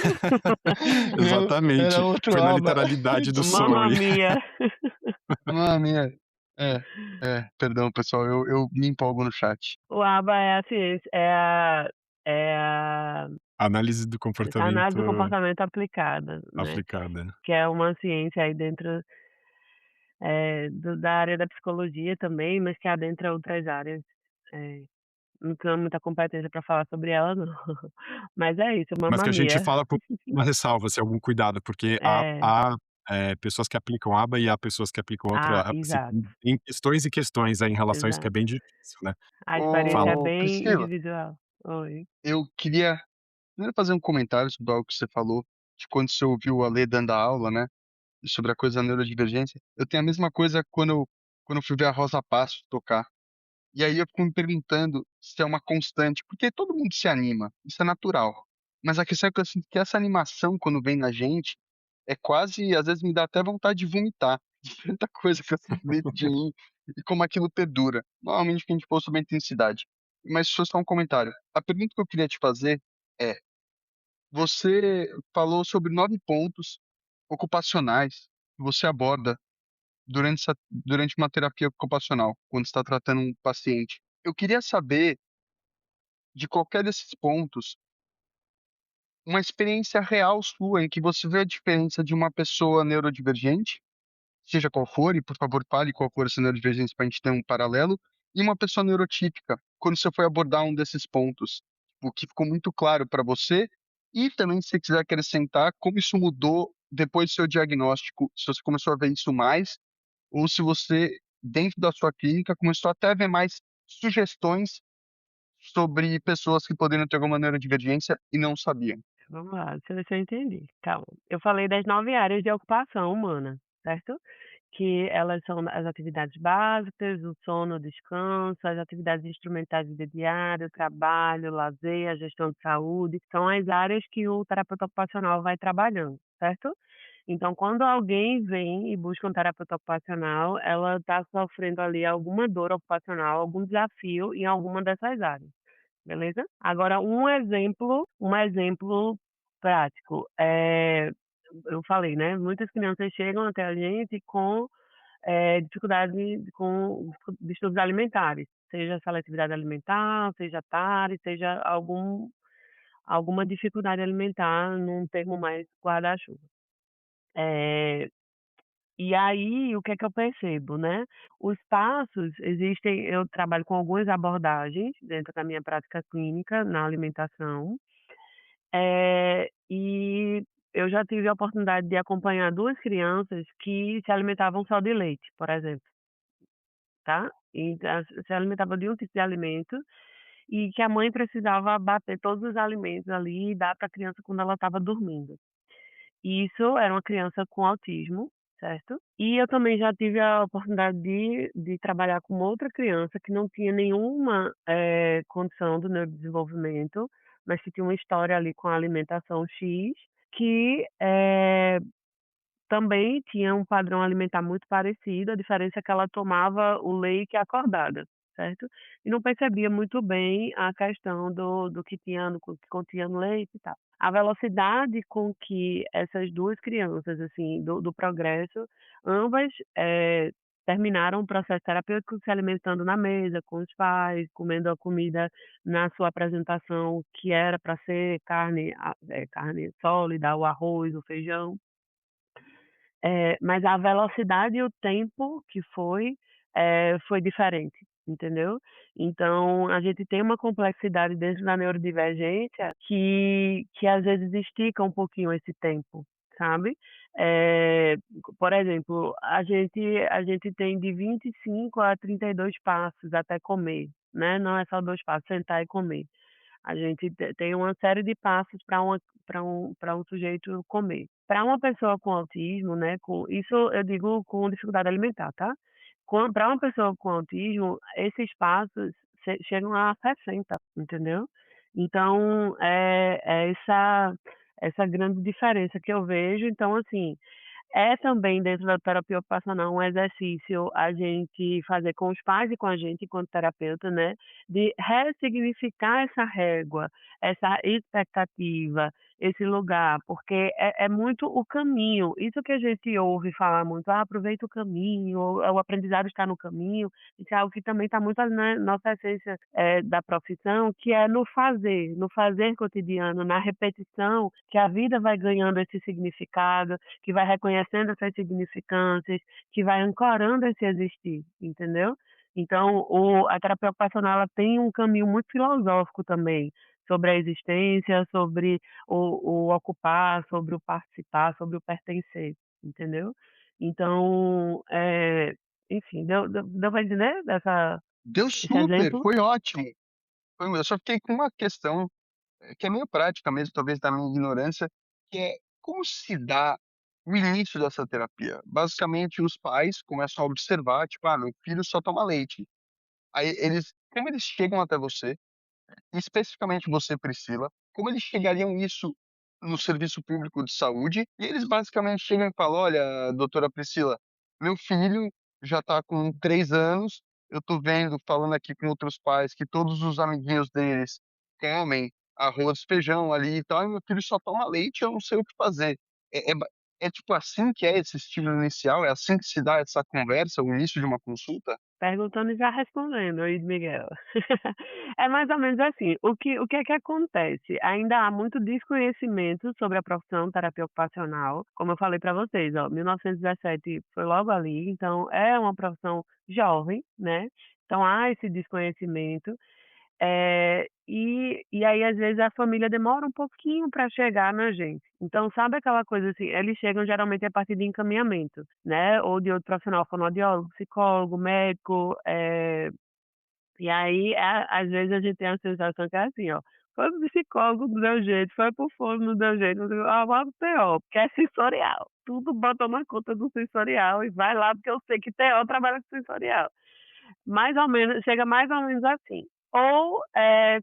Não, era Exatamente, outro foi na aba. literalidade do som Mamma aí. mia. Mamma mia. É, perdão pessoal, eu me empolgo no chat. O ABA é a ciência, é a Análise do análise comportamento do comportamento aplicada, né, aplicada. que é uma ciência aí dentro, da área da psicologia também, mas que adentra outras áreas. É. não tenho muita competência para falar sobre ela não. Mas é isso, Mas que a gente Mamma fala com uma ressalva, assim, algum cuidado, porque há É. há, pessoas que aplicam aba e há pessoas que aplicam outra, assim, Exato, tem questões e questões aí em relação a isso que é exato. bem difícil, né. A experiência Fala. é Ô, bem Priscila, individual. Oi. eu queria primeiro fazer um comentário sobre algo que você falou, de quando você ouviu a Lê dando a aula, né, e sobre a coisa da neurodivergência. Eu tenho a mesma coisa quando eu fui ver a Rosa Passos tocar. E aí eu fico me perguntando se é uma constante, porque todo mundo se anima, isso é natural. Mas a questão é que eu sinto que essa animação, quando vem na gente, é quase, às vezes me dá até vontade de vomitar, de tanta coisa que eu sinto dentro de mim e como aquilo perdura. Normalmente porque a gente falou sobre a intensidade. Mas isso foi só um comentário. A pergunta que eu queria te fazer é: você falou sobre 9 pontos ocupacionais que você aborda durante uma terapia ocupacional, quando está tratando um paciente. Eu queria saber, de qualquer desses pontos, uma experiência real sua em que você vê a diferença de uma pessoa neurodivergente, seja qual for, e por favor fale qual for essa neurodivergência para a gente ter um paralelo, e uma pessoa neurotípica, quando você foi abordar um desses pontos, o que ficou muito claro para você, e também se você quiser acrescentar como isso mudou depois do seu diagnóstico, se você começou a ver isso mais, ou se você, dentro da sua clínica, começou até a ver mais sugestões sobre pessoas que poderiam ter alguma neurodivergência e não sabiam. Vamos lá, deixa eu ver se eu entendi. Calma. Eu falei das 9 áreas de ocupação humana, certo? Que elas são as atividades básicas, o sono, o descanso, as atividades instrumentais do dia a dia, o trabalho, o lazer, a gestão de saúde, são as áreas que o terapeuta ocupacional vai trabalhando, certo? Então, quando alguém vem e busca um terapeuta ocupacional, ela está sofrendo ali alguma dor ocupacional, algum desafio em alguma dessas áreas, beleza? Agora, um exemplo prático, eu falei, né, muitas crianças chegam até a gente com dificuldade com distúrbios alimentares, seja seletividade alimentar, seja TARI, seja alguma dificuldade alimentar, num termo mais guarda-chuva. Eh, e aí, o que é que eu percebo, né, os passos existem, eu trabalho com algumas abordagens dentro da minha prática clínica na alimentação, e eu já tive a oportunidade de acompanhar 2 crianças que se alimentavam só de leite, por exemplo. Tá? Então, se alimentava de um tipo de alimento, e que a mãe precisava bater todos os alimentos ali e dar para a criança quando ela estava dormindo. E isso era uma criança com autismo, certo? E eu também já tive a oportunidade de trabalhar com outra criança que não tinha nenhuma, condição do neurodesenvolvimento, mas que tinha uma história ali com a alimentação X, que, também tinha um padrão alimentar muito parecido, a diferença é que ela tomava o leite acordada, certo? E não percebia muito bem a questão do que tinha no que continha no leite e tal. A velocidade com que essas 2 crianças, assim, do progresso, ambas, terminaram o processo terapêutico se alimentando na mesa com os pais, comendo a comida na sua apresentação que era para ser carne sólida, o arroz, o feijão. Mas a velocidade e o tempo que foi diferente, entendeu. Então a gente tem uma complexidade dentro da neurodivergência que às vezes estica um pouquinho esse tempo, sabe. Eh, por exemplo, a gente tem de 25 a 32 passos até comer, né, não é só 2 passos, sentar e comer. A gente tem uma série de passos para um sujeito comer. Para uma pessoa com autismo, né, com isso eu digo com dificuldade alimentar, tá. Para uma pessoa com autismo, esses passos chegam a 60, entendeu. Então, é essa grande diferença que eu vejo. Então, assim, é também dentro da terapia ocupacional um exercício a gente fazer com os pais e com a gente enquanto terapeuta, né, de ressignificar essa régua, essa expectativa, esse lugar, porque é muito o caminho. Isso que a gente ouve falar muito: "Ah, aproveita o caminho", ou "o aprendizado está no caminho", isso é algo que também está muito ali na nossa essência, da profissão, que é no fazer cotidiano, na repetição, que a vida vai ganhando esse significado, que vai reconhecendo essas significâncias, que vai ancorando esse existir, entendeu? Então a terapia ocupacional ela tem um caminho muito filosófico também, sobre a existência, sobre o ocupar, sobre o participar, sobre o pertencer, entendeu? Então, enfim, deu pra entender Deu esse super, exemplo? foi ótimo. Eu só fiquei com uma questão, que é meio prática mesmo, talvez da minha ignorância, que é como se dá o início dessa terapia? Basicamente, os pais começam a observar, tipo: "Ah, meu filho só toma leite". Aí como eles chegam até você, especificamente você, Priscila, como eles chegariam isso no serviço público de saúde? E eles basicamente chegam e falam: "Olha, doutora Priscila, meu filho já está com 3 anos, eu tô vendo, falando aqui com outros pais, que todos os amiguinhos deles comem arroz, feijão ali e tal, e meu filho só toma leite, eu não sei o que fazer". É tipo assim que é esse estímulo inicial? É assim que se dá essa conversa, o início de uma consulta? Perguntando e já respondendo, aí Miguel. É mais ou menos assim, o que é que acontece? Ainda há muito desconhecimento sobre a profissão terapia ocupacional, como eu falei para vocês, ó, 1917 foi logo ali, então é uma profissão jovem, né, então há esse desconhecimento, e aí às vezes a família demora um pouquinho para chegar na gente. Então sabe aquela coisa assim, eles chegam geralmente a partir de encaminhamento, né, ou de outro profissional, fonoaudiólogo, psicólogo, médico, e aí às vezes a gente tem a sensação que é assim, ó, foi pro psicólogo não deu jeito, foi pro fono não deu jeito, não deu vai pro TO, porque é sensorial, tudo bota na conta do sensorial e vai lá porque eu sei que TO trabalha com sensorial. Mais ou menos chega mais ou menos assim. Ou,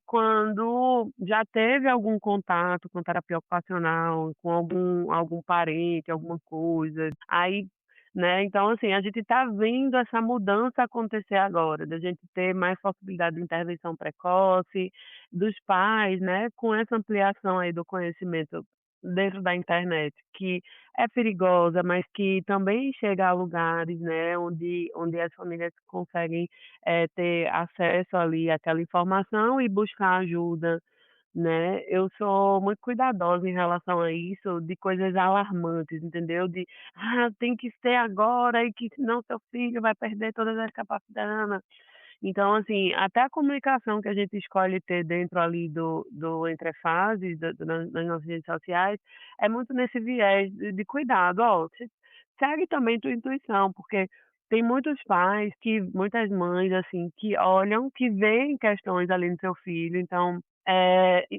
quando já teve algum contato com terapia ocupacional, com algum parente, alguma coisa, aí, né, então assim, a gente está vendo essa mudança acontecer agora, da gente ter mais possibilidade de intervenção precoce, dos pais, né, com essa ampliação aí do conhecimento dentro da internet, que é perigosa, mas que também chega a lugares, né, onde as famílias conseguem, ter acesso ali àquela informação e buscar ajuda, né. Eu sou muito cuidadosa em relação a isso, de coisas alarmantes, entendeu? De: "Ah, tem que ser agora e que senão seu filho vai perder todas as capacidades". Então, assim, até a comunicação que a gente escolhe ter dentro ali do Entre Fases, nas nossas redes sociais, é muito nesse viés de cuidado. Ó, segue também tua intuição, porque tem muitos pais muitas mães, assim, que olham, que veem questões ali no seu filho, então,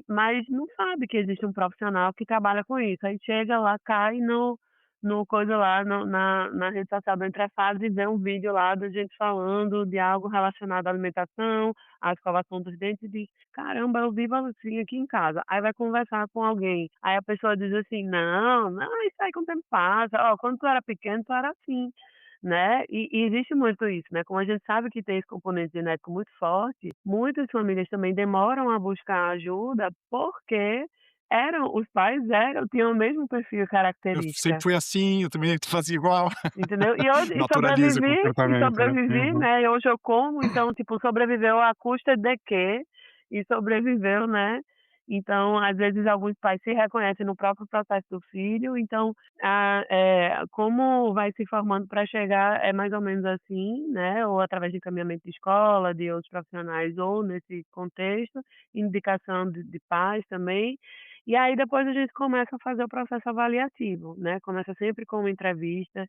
mas não sabe que existe um profissional que trabalha com isso. Aí chega lá, cai no coisa lá, na rede social do Entre Fases e vê um vídeo lá da gente falando de algo relacionado à alimentação, à escovação dos dentes e diz: "Caramba, eu vivo assim aqui em casa". Aí vai conversar com alguém, aí a pessoa diz assim: "Não, não, isso aí com o tempo passa. Ó, quando tu era pequeno, tu era assim", né. E existe muito isso, né, como a gente sabe que tem esse componente genético muito forte, muitas famílias também demoram a buscar ajuda, porque os pais tinham o mesmo perfil e Eu sempre característica. fui assim, eu também fazia igual. Entendeu? E hoje Naturaliza o comportamento, né. sobrevivi, Uhum. né, e hoje eu como, então, tipo, sobreviveu à custa de quê? E sobreviveu, né. Então, às vezes, alguns pais se reconhecem no próprio processo do filho, então, como vai se formando para chegar é mais ou menos assim, né, ou através de encaminhamento de escola, de outros profissionais, ou nesse contexto, indicação de pais também. E aí depois a gente começa a fazer o processo avaliativo, né, começa sempre com uma entrevista,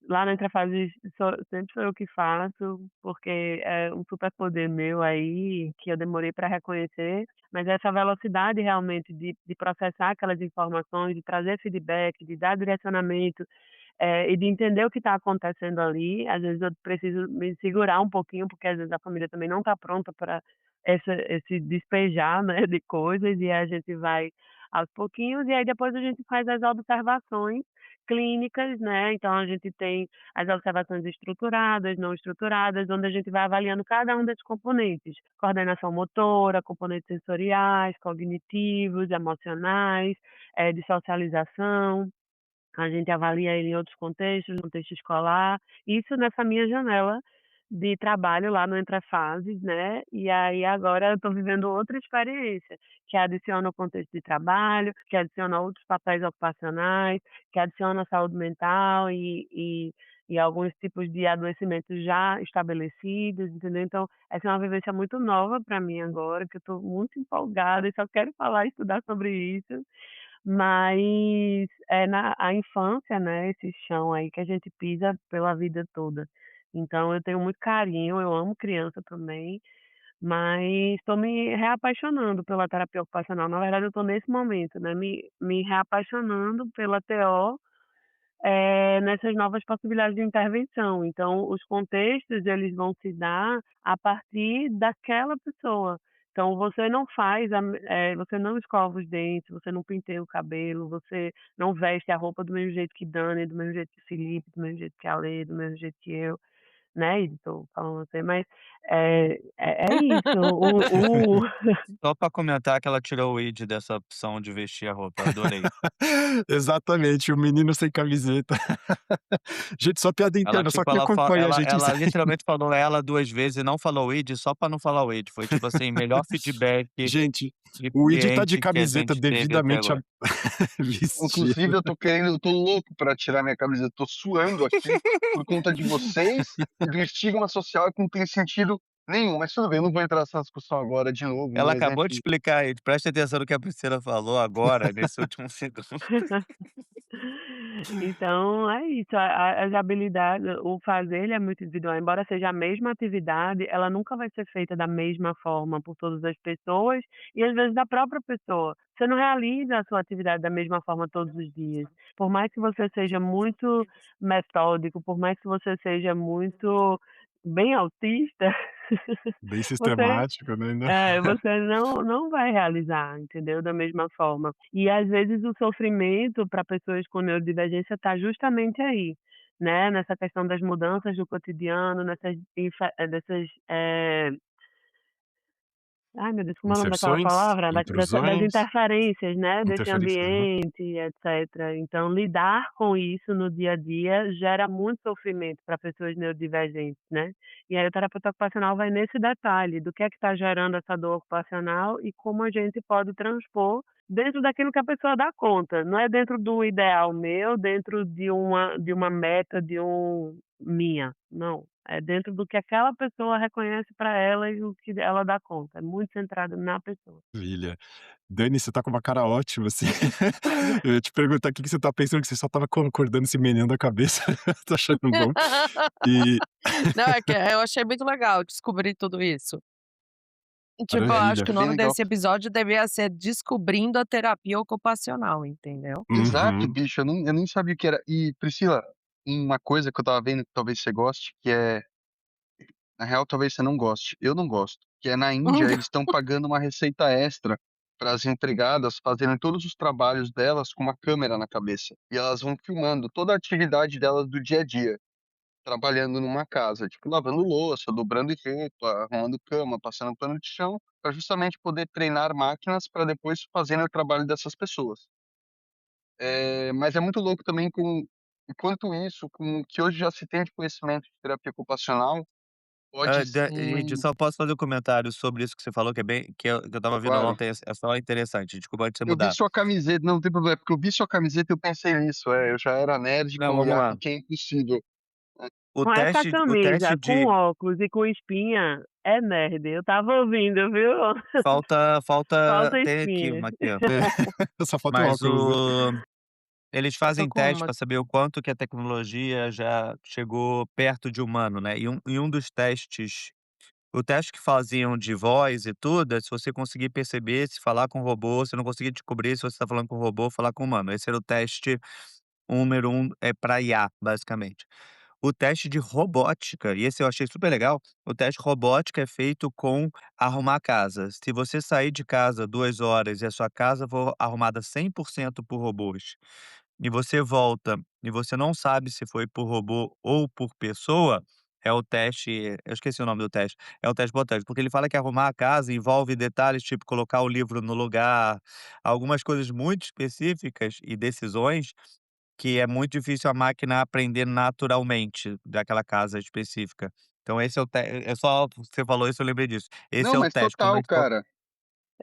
lá na Interfaces sempre sou eu que faço, porque é um superpoder meu aí, que eu demorei para reconhecer, mas essa velocidade realmente de processar aquelas informações, de trazer feedback, de dar direcionamento, e de entender o que está acontecendo ali, às vezes eu preciso me segurar um pouquinho, porque às vezes a família também não está pronta para esse despejar, né, de coisas, e a gente vai aos pouquinhos, e aí depois a gente faz as observações clínicas, né, então a gente tem as observações estruturadas, não estruturadas, onde a gente vai avaliando cada um desses componentes, coordenação motora, componentes sensoriais, cognitivos, emocionais, de socialização. A gente avalia ele em outros contextos, no contexto escolar, isso nessa minha janela de trabalho lá no Entre Fases, né, e aí agora eu estou vivendo outra experiência, que adiciona o contexto de trabalho, que adiciona outros papéis ocupacionais, que adiciona a saúde mental e e alguns tipos de adoecimentos já estabelecidos, entendeu. Então, essa é uma vivência muito nova para mim agora, que eu estou muito empolgada e só quero falar e estudar sobre isso. Mas é na a infância, né, esse chão aí que a gente pisa pela vida toda. Então eu tenho muito carinho, eu amo criança também, mas estou me reapaixonando pela terapia ocupacional. Na verdade eu estou nesse momento, né, me reapaixonando pela TO, nessas novas possibilidades de intervenção. Então, os contextos eles vão se dar a partir daquela pessoa. Então, você não faz, você não escova os dentes, você não penteia o cabelo, você não veste a roupa do mesmo jeito que Dani, do mesmo jeito que Felipe, do mesmo jeito que a Alê, do mesmo jeito que eu, né? E estou falando você, mas é isso. Só pra comentar que ela tirou o id dessa opção de vestir a roupa, adorei. Exatamente, o menino sem camiseta. Gente, só piada Ela, interna, só tipo, quem acompanha a gente ela sabe. literalmente falou ela 2 vezes e não falou o id só pra não falar o id. Foi, tipo assim, melhor feedback Gente, de o Id tá de cliente que a camiseta gente teve até devidamente agora. vestido. Inclusive, eu tô louco pra tirar minha camiseta, tô suando aqui por conta de vocês e do estigma social que não tem sentido nenhum. Mas tudo bem, eu não vou entrar nessa discussão agora de novo, Ela mas acabou de enfim. explicar aí, presta atenção no que a Priscila falou agora, nesse último segundo. Então é isso, as habilidades, o fazer ele é muito individual, embora seja a mesma atividade, ela nunca vai ser feita da mesma forma por todas as pessoas e às vezes da própria pessoa. Você não realiza a sua atividade da mesma forma todos os dias. Por mais que você seja muito metódico, por mais que você seja muito bem autista, Bem você sistemático, né, ainda. você não vai realizar, entendeu, da mesma forma. E às vezes o sofrimento para pessoas com neurodivergência está justamente aí, né, nessa questão das mudanças do cotidiano, dessas, ai meu Deus, como é o nome daquela Inserções, palavra? Das intrusões, interferências, né, desse interferência. Aham. ambiente, etcétera. Então lidar com isso no dia a dia gera muito sofrimento para pessoas neurodivergentes, né. E aí o terapeuta ocupacional vai nesse detalhe, do que é que está gerando essa dor ocupacional e como a gente pode transpor dentro daquilo que a pessoa dá conta, não é dentro do ideal meu, dentro de uma meta minha, não. É dentro do que aquela pessoa reconhece para ela e o que ela dá conta, é muito centrado na pessoa. Maravilha. Dani, você tá com uma cara ótima, assim. Eu ia te perguntar o que que você tá pensando, que você só estava concordando, se meneando a cabeça. Tô achando bom. E Não, é que eu achei muito legal descobrir tudo isso. Tipo, eu acho maravilha. que o Bem nome legal. desse episódio devia ser Descobrindo a Terapia Ocupacional, entendeu? Exato, Uhum. bicho, eu nem sabia o que era. E Priscila, uma coisa que eu estava vendo que talvez você goste, que é na real talvez você não goste, eu não gosto, que é na Índia eles estão pagando uma receita extra para as empregadas fazerem todos os trabalhos delas com uma câmera na cabeça, e elas vão filmando toda a atividade delas do dia a dia, trabalhando numa casa, tipo lavando louça, dobrando roupa, arrumando cama, passando pano de chão, para justamente poder treinar máquinas para depois fazerem o trabalho dessas pessoas. Mas é muito louco também com enquanto isso, com o que hoje já se tem de conhecimento de terapia ocupacional, pode Id, se só posso fazer um comentário sobre isso que você falou, que é bem que eu estava vendo claro. ontem, é só interessante, desculpa antes de você Eu vi mudar. sua camiseta, não tem problema, porque eu vi sua camiseta e eu pensei nisso, eu já era nerd Não, com vamos lá. o que é impossível. Com essa O teste camisa, com de óculos e com espinha, é nerd, eu estava ouvindo, viu. falta Falta ter aqui espinhas. uma aqui, ó. Só falta o Mas óculos, né. eles Eu tô fazem com teste uma. para saber o quanto que a tecnologia já chegou perto de humano, né, e um dos testes o teste que faziam de voz e tudo, é se você conseguir perceber se falar com o robô, se não conseguir descobrir se você está falando com o robô ou falar com o humano. Esse era o teste número um pra IA, basicamente. O teste de robótica, e esse eu achei super legal, o teste robótica é feito com arrumar a casa. Se você sair de casa 2 horas e a sua casa for arrumada 100% por robôs, e você volta e você não sabe se foi por robô ou por pessoa, é o teste eu esqueci o nome do teste, é o teste Botélico, porque ele fala que arrumar a casa envolve detalhes, tipo colocar o livro no lugar, algumas coisas muito específicas e decisões que é muito difícil a máquina aprender naturalmente daquela casa específica. Então esse é o te é só você falou isso, eu lembrei disso. Esse Não, é o mas teste, quando total, eles co cara.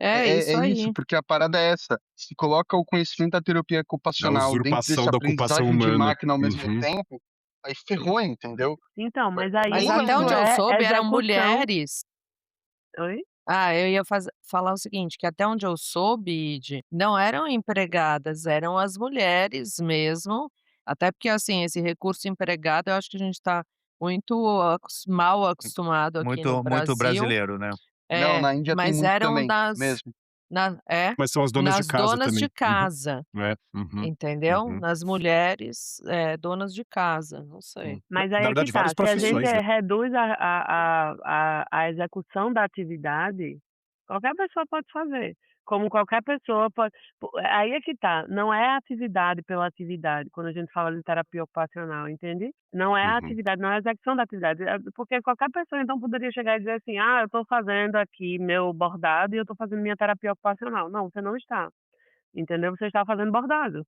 É É isso isso, aí. porque a parada é essa, se coloca o conhecimento da terapia Da ocupacional dentro desse usurpação da ocupação aprendizagem de humana. máquina ao mesmo Uhum. tempo, aí ferrou, entendeu? Então, Vai mas aí Mas ou até não onde isso eu vai. é soube eram execução. mulheres. Oi? Eu ia falar o seguinte, que até onde eu soube, Ide, não eram empregadas, eram as mulheres mesmo, até porque, assim, esse recurso empregado eu acho que a gente está muito mal acostumado aqui no Muito Brasil. brasileiro, né. Não, É, na Índia tem mas muito eram também, mesmo. Mas são as donas de nas casa donas de também. Uhum. casa, É. Uhum. entendeu? Uhum. Nas mulheres, donas de casa, não sei. Mas Na aí é que verdade, várias tá, se a gente profissões, né. reduz a execução da atividade, qualquer pessoa pode fazer, como qualquer pessoa pode aí é que tá, não é atividade pela atividade, quando a gente fala de terapia ocupacional, entende? Não é a Uhum. atividade, não é a execução da atividade, porque qualquer pessoa então poderia chegar e dizer assim: "Ah, eu estou fazendo aqui meu bordado e eu estou fazendo minha terapia ocupacional". Não, você não está, entendeu? Você está fazendo bordado.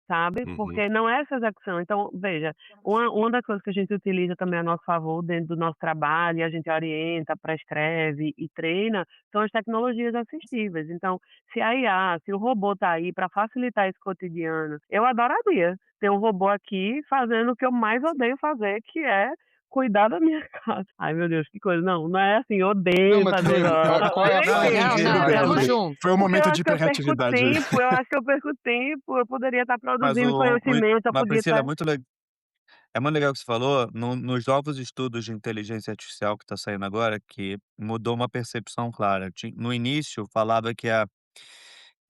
Sabe, Uhum. porque não é essa execução. Então, veja, uma das coisas que a gente utiliza também a nosso favor dentro do nosso trabalho, e a gente orienta, prescreve e treina, são as tecnologias assistivas. Então, se a IA, se o robô está aí para facilitar esse cotidiano, eu adoraria ter um robô aqui fazendo o que eu mais odeio fazer, que é cuidar da minha casa. Ai, meu Deus, que coisa. Não, não é assim, Não, odeio mas fazer qual é eu a Não, parte entendo, Não, que entendi, você não, vai tamo entendeu? fazer? junto. Foi um Porque eu momento de acho que eu perco hiperreatividade aí. tempo, eu acho que eu perco tempo, eu poderia estar mas produzindo conhecimento, eu mas podia Priscila, estar é muito legal o que você falou, nos novos estudos de inteligência artificial que está saindo agora, que mudou uma percepção clara. No início falava que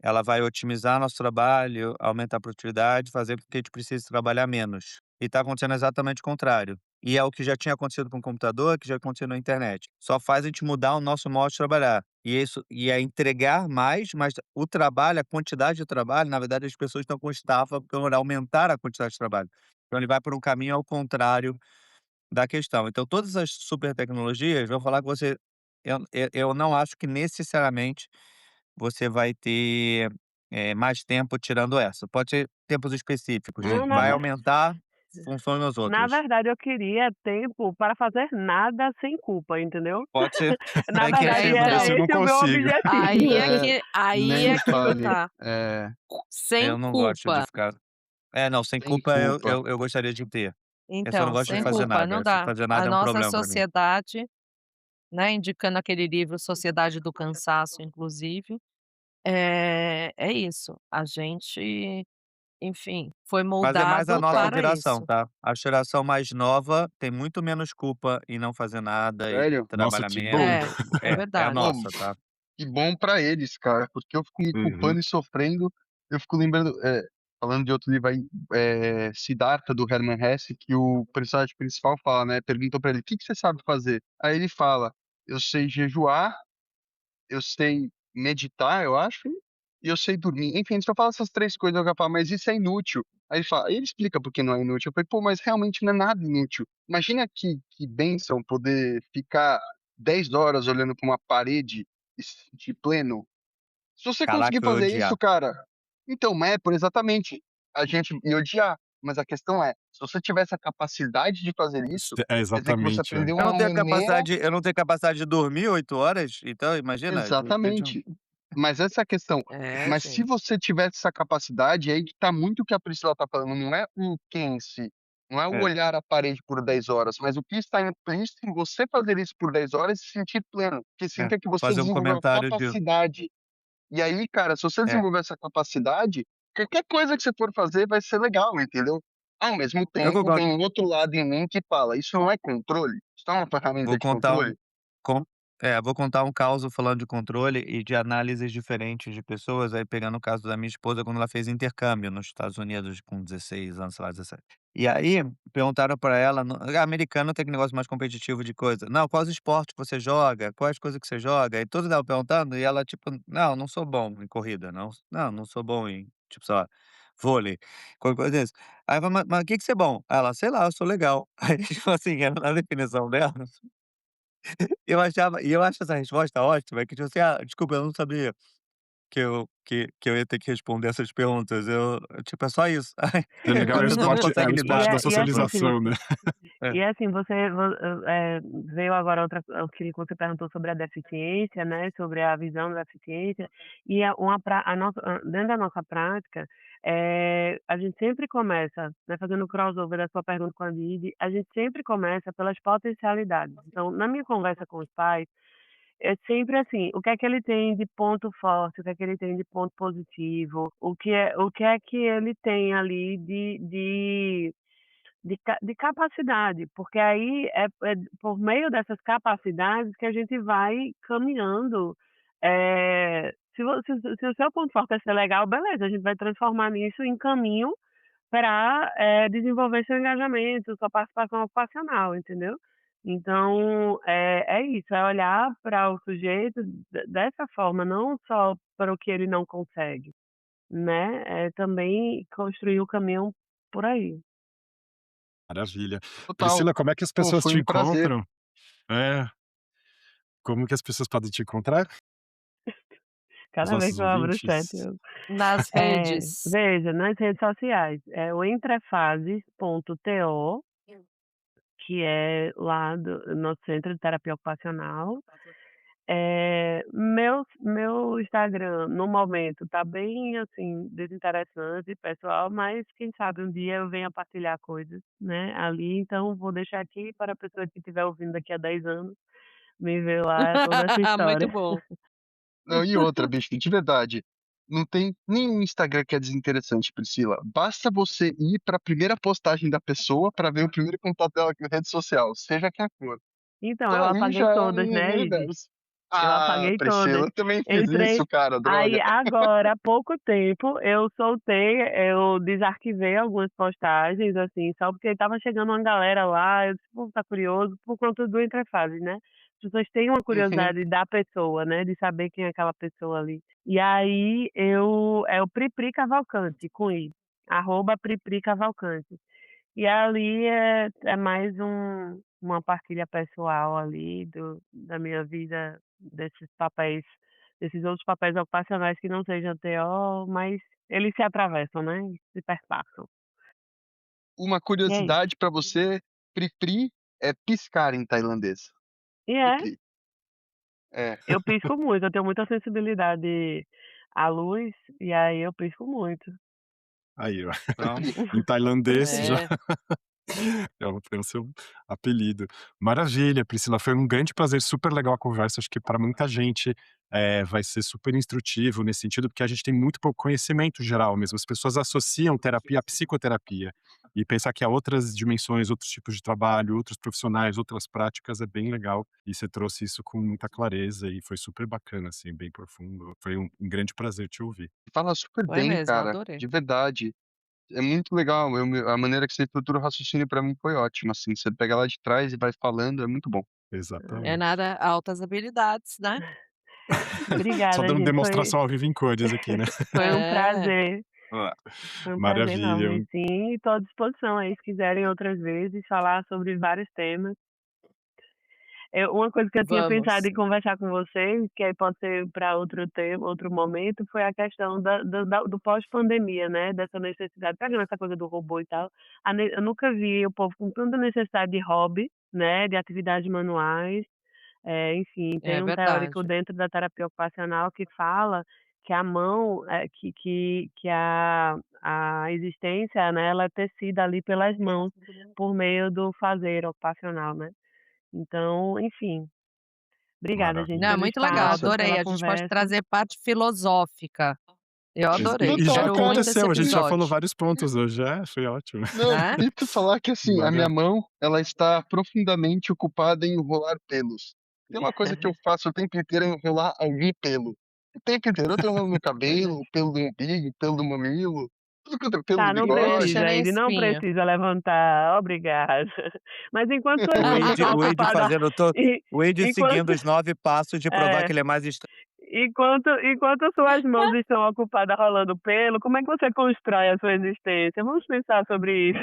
ela vai otimizar nosso trabalho, aumentar a produtividade, fazer com que a gente precise trabalhar menos. E está acontecendo exatamente o contrário. E é o que já tinha acontecido com o computador, que já aconteceu na internet. Só faz a gente mudar o nosso modo de trabalhar. E é entregar mais, mas o trabalho, a quantidade de trabalho, na verdade, as pessoas estão com estafa por aumentar a quantidade de trabalho. Então ele vai por um caminho ao contrário da questão. Então todas as super tecnologias vão falar que você eu não acho que necessariamente você vai ter, mais tempo tirando essa. Pode ser tempos específicos. não, na Vai Uhum. ver aumentar função nas na outras. verdade eu queria tempo para fazer nada sem culpa, entendeu. Pode ser. Na É que verdade Pra era isso eu Então, não esse o meu consigo. objetivo. É, aí nem é me que fale. tá. Sem eu não gosto de culpa. ficar não, sem Sem culpa culpa. eu gostaria de ter. Eu só não Então, gosto de sem fazer culpa, não nada. dá. Fazer A nada é um nossa problema pra mim. sociedade, né, indicando aquele livro Sociedade do Cansaço, inclusive, é isso, a gente, enfim, foi Mas é mais a moldado nossa Total. para geração, isso. tá. A geração mais nova tem muito menos culpa em não fazer nada e Sério? Nossa, trabalhar que bom. É, menos. é É a verdade. Pô, nossa, tá. que bom pra eles, cara, porque eu fico me Uhum. culpando e sofrendo. Eu fico lembrando, falando de outro livro aí, Siddhartha, do Hermann Hesse, que o personagem principal fala, né, perguntam pra ele: "O que que você sabe fazer?" Aí ele fala: "Eu sei jejuar, eu sei meditar, eu acho, e eu sei dormir". Enfim, ele só fala essas 3 coisas, eu falo: "Mas isso é inútil". Aí ele explica por que não é inútil. Eu falei: "Pô, mas realmente não é nada inútil". Imagina que bênção poder ficar 10 horas olhando pra uma parede e se sentir pleno. Se você Caraca, conseguir eu ia fazer isso, odiar. cara, então, mas exatamente, a gente ia odiar, mas a questão é, se você tivesse a capacidade de fazer isso, É, quer dizer que você exatamente, é. aprendeu uma maneira. Eu não tenho capacidade de dormir 8 horas, então imagina, Exatamente. Mas essa é a questão. É, Mas se gente. você tivesse essa capacidade, aí que tá muito o que a Priscila tá falando, não é o que em si, não é o é, olhar a parede por 10 horas, mas o que está implícito em você fazer isso por 10 horas e se sentir pleno, que é, significa que você fazer um desenvolveu comentário de capacidade. E aí, cara, se você é, desenvolver essa capacidade, qualquer coisa que você for fazer vai ser legal, entendeu? Ao mesmo eu tempo, concordo. vem um outro lado em mim que fala: "Isso não é controle? Isso não é uma ferramenta Vou de contar um controle?" com vou contar um caso falando de controle e de análises diferentes de pessoas, aí pegando o caso da minha esposa quando ela fez intercâmbio nos Estados Unidos com 16 anos, sei lá, 17. E aí perguntaram pra ela americano tem aquele negócio mais competitivo de coisa: "Não, quais esportes que você joga? Quais coisas que você joga?" E todos ela perguntando e ela tipo: "Não, não sou bom em corrida, não sou bom em", tipo, sei lá, vôlei, qualquer coisa desse. Aí eu falei: "Mas o que que você é bom?" Ela: "Sei lá, eu sou legal". Aí, tipo assim, era na definição dela. Eu acho essa resposta ótima, que tipo assim: "Ah, desculpa, eu não sabia". que eu ia ter que responder essas perguntas. Tipo, é só isso. É legal, A é o pessoa não esporte é consegue o lidar. esporte da E assim, socialização, né. Felipe, É. e assim, veio agora aquilo que você perguntou sobre a deficiência, né, sobre a visão da deficiência, e dentro da nossa prática, a gente sempre começa, né, fazendo o crossover da sua pergunta com a Didi, a gente sempre começa pelas potencialidades. Então, na minha conversa com os pais, é sempre assim, o que é que ele tem de ponto forte, o que é que ele tem de ponto positivo, o que é que ele tem ali de capacidade, porque aí é por meio dessas capacidades que a gente vai caminhando. Se o seu ponto forte é ser legal, beleza, a gente vai transformar nisso em caminho para desenvolver seu engajamento, sua participação ocupacional, entendeu? Então, é isso, é olhar para o sujeito dessa forma, não só para o que ele não consegue, né? É também construir o caminho por aí. Maravilha. Total. Priscila, como é que as Pô, pessoas foi te um prazer. encontram? É, como que as pessoas podem te encontrar? Os Cada vez nossos que eu abro o chat, ouvintes? Nas redes. veja, nas redes sociais, é o entrefases.to, que é lá do nosso centro de terapia ocupacional. Meu Instagram, no momento, tá bem, assim, desinteressante, pessoal, mas quem sabe um dia eu venha partilhar coisas, né, ali. Então vou deixar aqui para a pessoa que estiver ouvindo daqui a 10 anos, me ver lá toda essa Muito história. bom. Não, e outra, bicho, de verdade, não tem nenhum Instagram que é desinteressante, Priscila. Basta você ir para a primeira postagem da pessoa para ver o primeiro contato dela com rede social, seja quem for. Então, eu Ali apaguei já é todas, um né, Idy? universo. Eu Ah, apaguei Priscila, todas. eu também fiz Entrei isso, cara, aí droga. agora, há pouco tempo, eu desarquivei algumas postagens, assim, só porque estava chegando uma galera lá, eu disse: "O povo tá curioso", por conta do Entrefases, né. As pessoas têm uma Uhum. curiosidade da pessoa, né, de saber quem é aquela pessoa ali. E aí é o Pripri Cavalcante, com i, @Pripri Cavalcante. E ali é mais uma partilha pessoal ali da minha vida, desses outros papéis ocupacionais que não sejam TO, mas eles se atravessam, né, se perpassam. Uma E é isso. curiosidade para você, Pri é piscar em tailandês. E é, Pri. É. eu pisco muito, eu tenho muita sensibilidade à luz, e aí eu pisco muito. Aí, ó. Então, Em tailandês já É. é o seu apelido. Maravilha, Priscila, foi um grande prazer, super legal a conversa, acho que para muita gente, vai ser super instrutivo nesse sentido, porque a gente tem muito pouco conhecimento geral mesmo, as pessoas associam terapia à psicoterapia, e pensar que há outras dimensões, outros tipos de trabalho, outros profissionais, outras práticas é bem legal, e você trouxe isso com muita clareza e foi super bacana, assim, bem profundo, foi um grande prazer te ouvir. Fala super Foi bem, mesmo, cara, adorei. de verdade. É muito legal, a maneira que você estrutura o raciocínio pra mim foi ótima, assim, você pega lá de trás e vai falando, é muito bom. É Exatamente. nada, altas habilidades, né. Só Obrigada, dando gente, foi demonstração ao vivo em cores aqui, né. foi um É. prazer. Ah, Foi um prazer maravilha, enorme, sim, e estou à disposição aí, se quiserem outras vezes falar sobre vários temas. Uma coisa que eu tinha pensado Vamos. em conversar com vocês, que aí pode ser para outro tema, outro momento, foi a questão do pós-pandemia, né, dessa necessidade, pegando essa coisa do robô e tal, eu nunca vi o povo com tanta necessidade de hobby, né, de atividades manuais, enfim, É tem um teórico verdade. dentro da terapia ocupacional que fala que a mão, que a existência, né, ela é tecida ali pelas mãos, por meio do fazer ocupacional, né. Então, enfim, obrigada, gente, Não, maravilha. pelo muito legal, Massa. espaço, adorei. pela A gente pode conversa. trazer parte filosófica. Eu adorei, E já Total, quero muito cara. esse aconteceu, a gente já falou episódio, vários pontos hoje, foi ótimo. Não, né. e te falar que, assim, a minha Mara mão, ela está profundamente ocupada em enrolar pelos. Tem uma coisa que eu faço o tempo inteiro é enrolar algum pelo. O tempo inteiro, eu tô enrolando no cabelo, pelo do umbigo, pelo do mamilo, tudo quanto é pelo do Tá, não Nem tinha bigode. precisa, nem Idy, não espinha. precisa levantar, obrigada. Mas enquanto suas o mãos Wade, estão o Wade ocupadas fazendo to e o Wade enquanto seguindo os 9 passos de provar é. que ele é mais est Enquanto suas mãos estão ocupadas rolando pelo, como é que você constrói a sua existência? Vamos pensar sobre isso.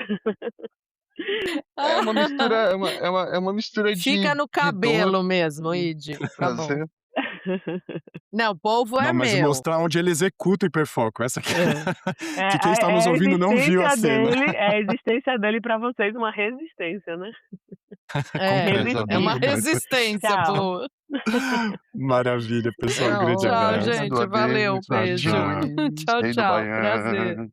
É uma mistura é uma mistura Fica no de dor cabelo mesmo, e Idy, e tá bom. prazer. Não, polvo é Não, mas meu. mostrar onde ele executa o hiperfoco, essa que É, que quem está nos ouvindo não viu a cena. é a existência dele pra vocês uma resistência, né. É, é uma Completamente. resistência, Tchau. boa. Maravilha, pessoal, um grande Tchau, abraço. gente, valeu, beijo. Tchau, Sei do tchau, prazer. baiano.